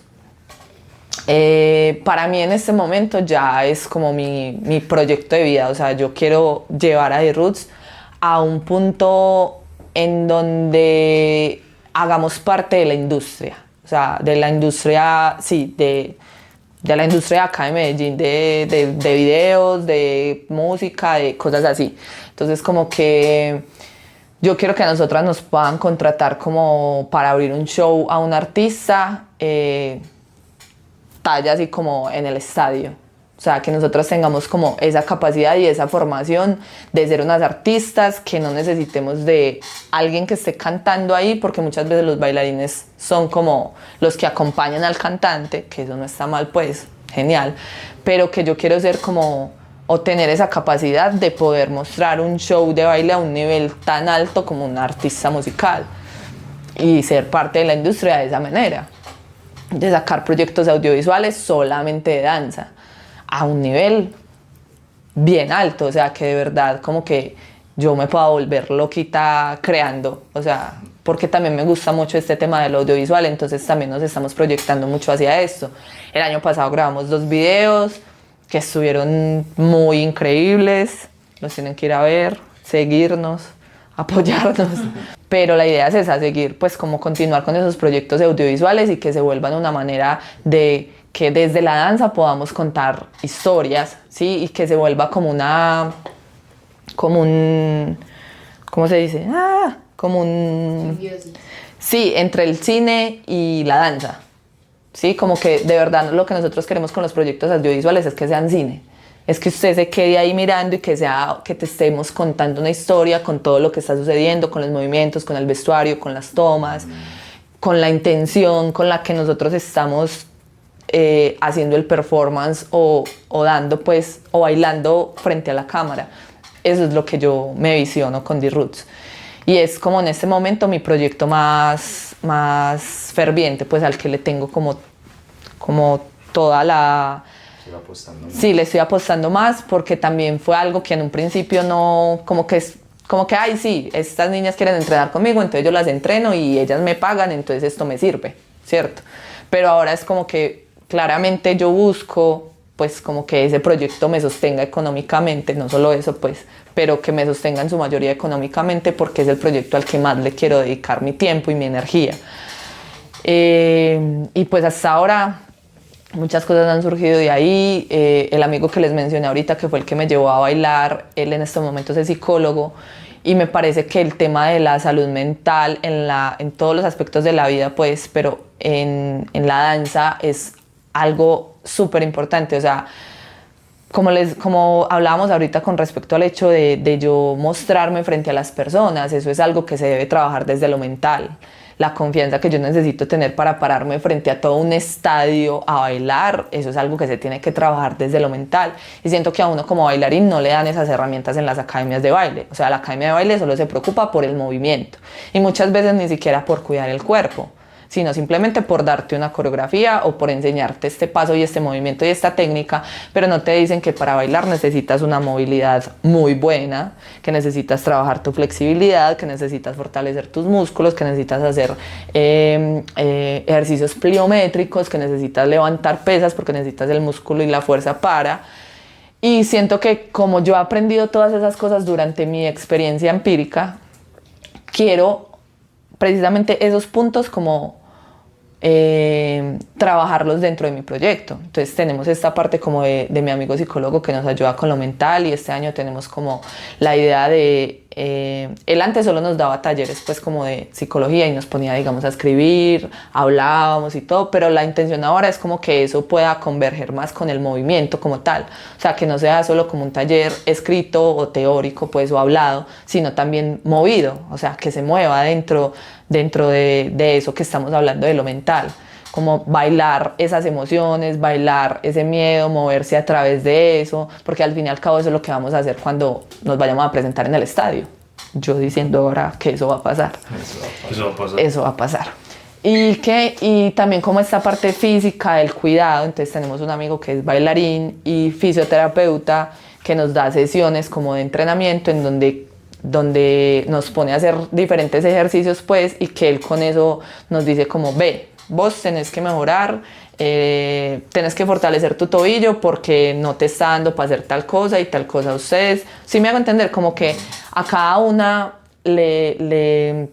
Para mí en este momento ya es como mi proyecto de vida, o sea, yo quiero llevar a The Roots a un punto en donde hagamos parte de la industria, o sea, de la industria, sí, de la industria acá de Medellín, de videos, de música, de cosas así. Entonces como que yo quiero que a nosotras nos puedan contratar como para abrir un show a un artista, talla así como en el estadio. O sea, que nosotros tengamos como esa capacidad y esa formación de ser unas artistas, que no necesitemos de alguien que esté cantando ahí, porque muchas veces los bailarines son como los que acompañan al cantante, que eso no está mal pues, genial, pero que yo quiero ser como, o tener esa capacidad de poder mostrar un show de baile a un nivel tan alto como un artista musical y ser parte de la industria de esa manera, de sacar proyectos audiovisuales solamente de danza a un nivel bien alto, o sea, que de verdad como que yo me pueda volver loquita creando, o sea, porque también me gusta mucho este tema del audiovisual, entonces también nos estamos proyectando mucho hacia esto. El año pasado grabamos 2 videos que estuvieron muy increíbles, los tienen que ir a ver, seguirnos, apoyarnos, pero la idea es esa, seguir, pues como continuar con esos proyectos audiovisuales y que se vuelvan una manera de que desde la danza podamos contar historias, ¿sí? Y que se vuelva como un, ¿cómo se dice? Como un... Simbiosis. Sí, entre el cine y la danza, ¿sí? Como que de verdad lo que nosotros queremos con los proyectos audiovisuales es que sean cine. Es que usted se quede ahí mirando y que te estemos contando una historia con todo lo que está sucediendo, con los movimientos, con el vestuario, con las tomas, con la intención con la que nosotros estamos haciendo el performance o dando pues o bailando frente a la cámara. Eso es lo que yo me visiono con The Roots y es como en este momento mi proyecto más ferviente, pues al que le tengo como toda la... Sí, le estoy apostando más porque también fue algo que en un principio no, como que ay sí, estas niñas quieren entrenar conmigo, entonces yo las entreno y ellas me pagan, entonces esto me sirve, ¿cierto? Pero ahora es como que claramente yo busco pues como que ese proyecto me sostenga económicamente, no solo eso pues, pero que me sostenga en su mayoría económicamente porque es el proyecto al que más le quiero dedicar mi tiempo y mi energía. Y pues hasta ahora muchas cosas han surgido de ahí. El amigo que les mencioné ahorita, que fue el que me llevó a bailar, él en estos momentos es psicólogo y me parece que el tema de la salud mental en todos los aspectos de la vida, pues, pero en la danza es algo súper importante. O sea, como hablábamos ahorita con respecto al hecho de yo mostrarme frente a las personas, eso es algo que se debe trabajar desde lo mental. La confianza que yo necesito tener para pararme frente a todo un estadio a bailar, eso es algo que se tiene que trabajar desde lo mental. Y siento que a uno como bailarín no le dan esas herramientas en las academias de baile. O sea, la academia de baile solo se preocupa por el movimiento y muchas veces ni siquiera por cuidar el cuerpo, sino simplemente por darte una coreografía o por enseñarte este paso y este movimiento y esta técnica, pero no te dicen que para bailar necesitas una movilidad muy buena, que necesitas trabajar tu flexibilidad, que necesitas fortalecer tus músculos, que necesitas hacer ejercicios pliométricos, que necesitas levantar pesas porque necesitas el músculo y la fuerza para. Y siento que como yo he aprendido todas esas cosas durante mi experiencia empírica, quiero precisamente esos puntos como trabajarlos dentro de mi proyecto. Entonces tenemos esta parte como de mi amigo psicólogo que nos ayuda con lo mental, y este año tenemos como la idea de él antes solo nos daba talleres pues como de psicología y nos ponía, digamos, a escribir, hablábamos y todo, pero la intención ahora es como que eso pueda converger más con el movimiento como tal, o sea, que no sea solo como un taller escrito o teórico pues o hablado, sino también movido, o sea, que se mueva dentro de eso que estamos hablando de lo mental, como bailar esas emociones, bailar ese miedo, moverse a través de eso, porque al fin y al cabo eso es lo que vamos a hacer cuando nos vayamos a presentar en el estadio. Yo diciendo ahora que eso va a pasar. Eso va a pasar. Y también como esta parte física del cuidado, entonces tenemos un amigo que es bailarín y fisioterapeuta que nos da sesiones como de entrenamiento en donde nos pone a hacer diferentes ejercicios pues, y que él con eso nos dice como, ve, vos tenés que mejorar, tenés que fortalecer tu tobillo porque no te está dando para hacer tal cosa y tal cosa. Ustedes, sí me hago entender, como que a cada una le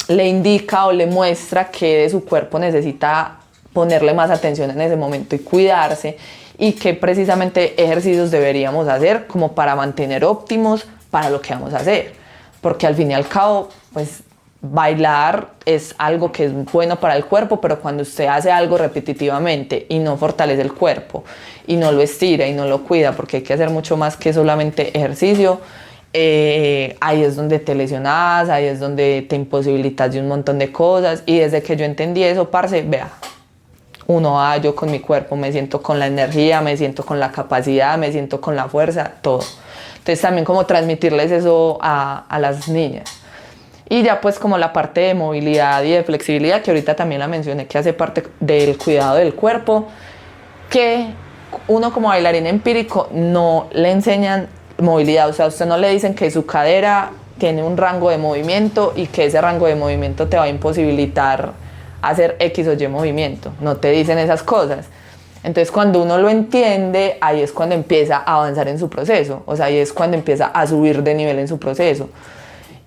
indica o le muestra que de su cuerpo necesita ponerle más atención en ese momento y cuidarse, y qué precisamente ejercicios deberíamos hacer como para mantener óptimos para lo que vamos a hacer, porque al fin y al cabo pues bailar es algo que es bueno para el cuerpo, pero cuando usted hace algo repetitivamente y no fortalece el cuerpo y no lo estira y no lo cuida, porque hay que hacer mucho más que solamente ejercicio, ahí es donde te lesionas, ahí es donde te imposibilitas de un montón de cosas. Y desde que yo entendí eso, parce, vea, yo con mi cuerpo me siento con la energía, me siento con la capacidad, me siento con la fuerza, todo. Entonces también como transmitirles eso a las niñas. Y ya pues como la parte de movilidad y de flexibilidad, que ahorita también la mencioné, que hace parte del cuidado del cuerpo, que uno como bailarín empírico no le enseñan movilidad. O sea, a usted no le dicen que su cadera tiene un rango de movimiento y que ese rango de movimiento te va a imposibilitar hacer X o Y movimiento. No te dicen esas cosas. Entonces cuando uno lo entiende, ahí es cuando empieza a avanzar en su proceso. O sea, ahí es cuando empieza a subir de nivel en su proceso.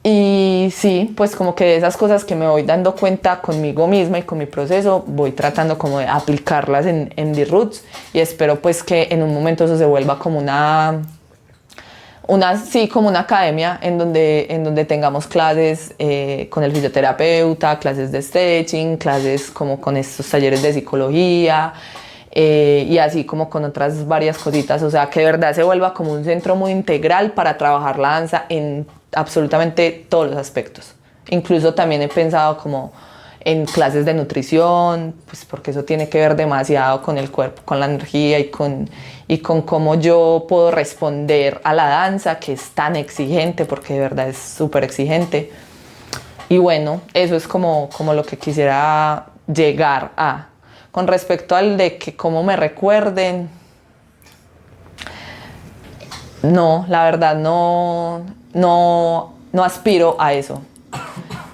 Y sí, pues como que de esas cosas que me voy dando cuenta conmigo misma y con mi proceso, voy tratando como de aplicarlas en The Roots, y espero pues que en un momento eso se vuelva como como una academia en donde tengamos clases con el fisioterapeuta, clases de stretching, clases como con estos talleres de psicología, y así como con otras varias cositas. O sea, que de verdad se vuelva como un centro muy integral para trabajar la danza en absolutamente todos los aspectos. Incluso también he pensado como en clases de nutrición, pues porque eso tiene que ver demasiado con el cuerpo, con la energía y con cómo yo puedo responder a la danza, que es tan exigente, porque de verdad es súper exigente. Y bueno, eso es como lo que quisiera llegar a. Con respecto al de que cómo me recuerden, no, la verdad no aspiro a eso.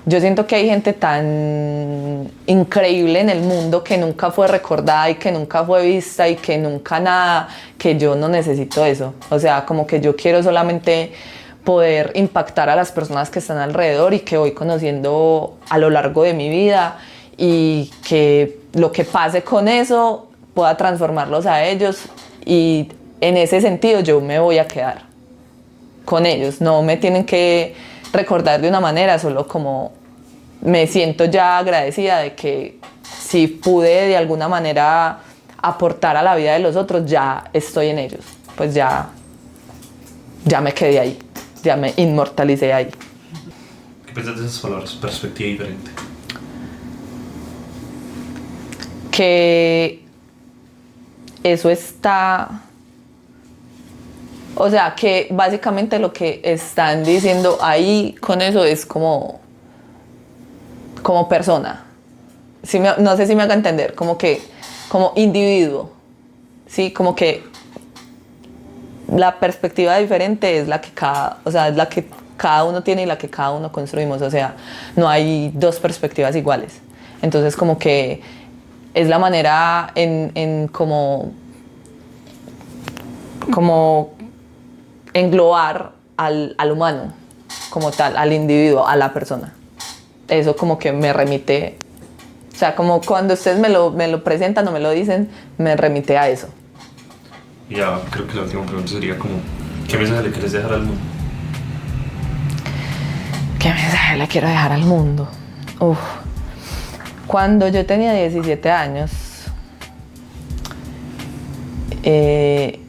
yo siento que hay gente tan increíble en el mundo que nunca fue recordada y que nunca fue vista y que nunca nada, que yo no necesito eso. O sea, como que yo quiero solamente poder impactar a las personas que están alrededor y que voy conociendo a lo largo de mi vida, y que lo que pase con eso pueda transformarlos a ellos, y en ese sentido yo me voy a quedar con ellos. No me tienen que recordar de una manera, solo como me siento ya agradecida de que si pude de alguna manera aportar a la vida de los otros, ya estoy en ellos, pues ya me quedé ahí, ya me inmortalicé ahí. ¿Qué piensas de esas palabras? Perspectiva diferente. Que eso está, o sea, que básicamente lo que están diciendo ahí con eso es como persona. No sé si me haga entender, como individuo, ¿sí? Como que la perspectiva diferente es la que es la que cada uno tiene y la que cada uno construimos. O sea, no hay dos perspectivas iguales. Entonces, como que es la manera en como englobar al humano como tal, al individuo, a la persona. Eso como que me remite, o sea, como cuando ustedes me lo presentan o me lo dicen, me remite a eso. Y ya creo que la última pregunta sería como, ¿qué mensaje le quieres dejar al mundo? ¿Qué mensaje le quiero dejar al mundo? Uf. Cuando yo tenía 17 años,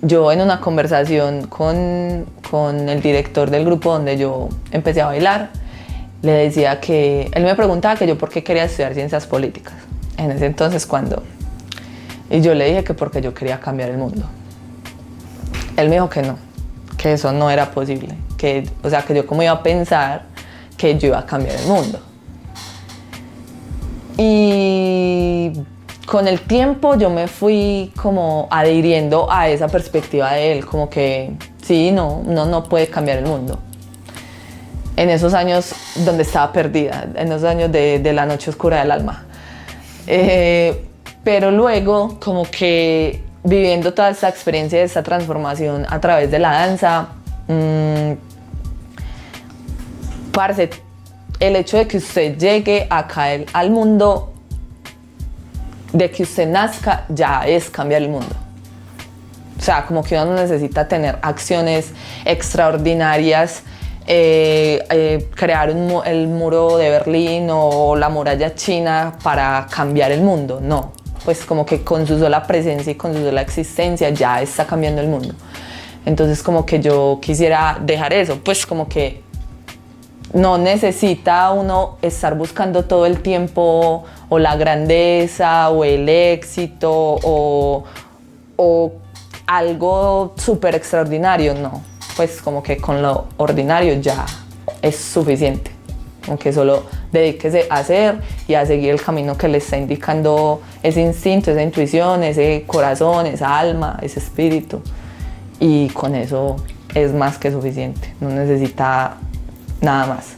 yo en una conversación con el director del grupo donde yo empecé a bailar, le decía que, él me preguntaba que yo por qué quería estudiar ciencias políticas en ese entonces y yo le dije que porque yo quería cambiar el mundo. Él me dijo que no, que eso no era posible, que yo cómo iba a pensar que yo iba a cambiar el mundo. Y con el tiempo yo me fui como adhiriendo a esa perspectiva de él, como que sí, no puede cambiar el mundo. En esos años donde estaba perdida, en esos años de la noche oscura del alma. Pero luego, como que viviendo toda esta experiencia de esta transformación a través de la danza, parce, el hecho de que usted llegue acá al mundo, de que usted nazca, ya es cambiar el mundo. O sea, como que uno no necesita tener acciones extraordinarias, crear el muro de Berlín o la muralla china para cambiar el mundo, no. Pues como que con su sola presencia y con su sola existencia ya está cambiando el mundo. Entonces como que yo quisiera dejar eso, pues como que no necesita uno estar buscando todo el tiempo o la grandeza o el éxito o algo súper extraordinario, no. Pues como que con lo ordinario ya es suficiente. Como que solo dedíquese a hacer y a seguir el camino que le está indicando ese instinto, esa intuición, ese corazón, esa alma, ese espíritu. Y con eso es más que suficiente. No necesita nada más.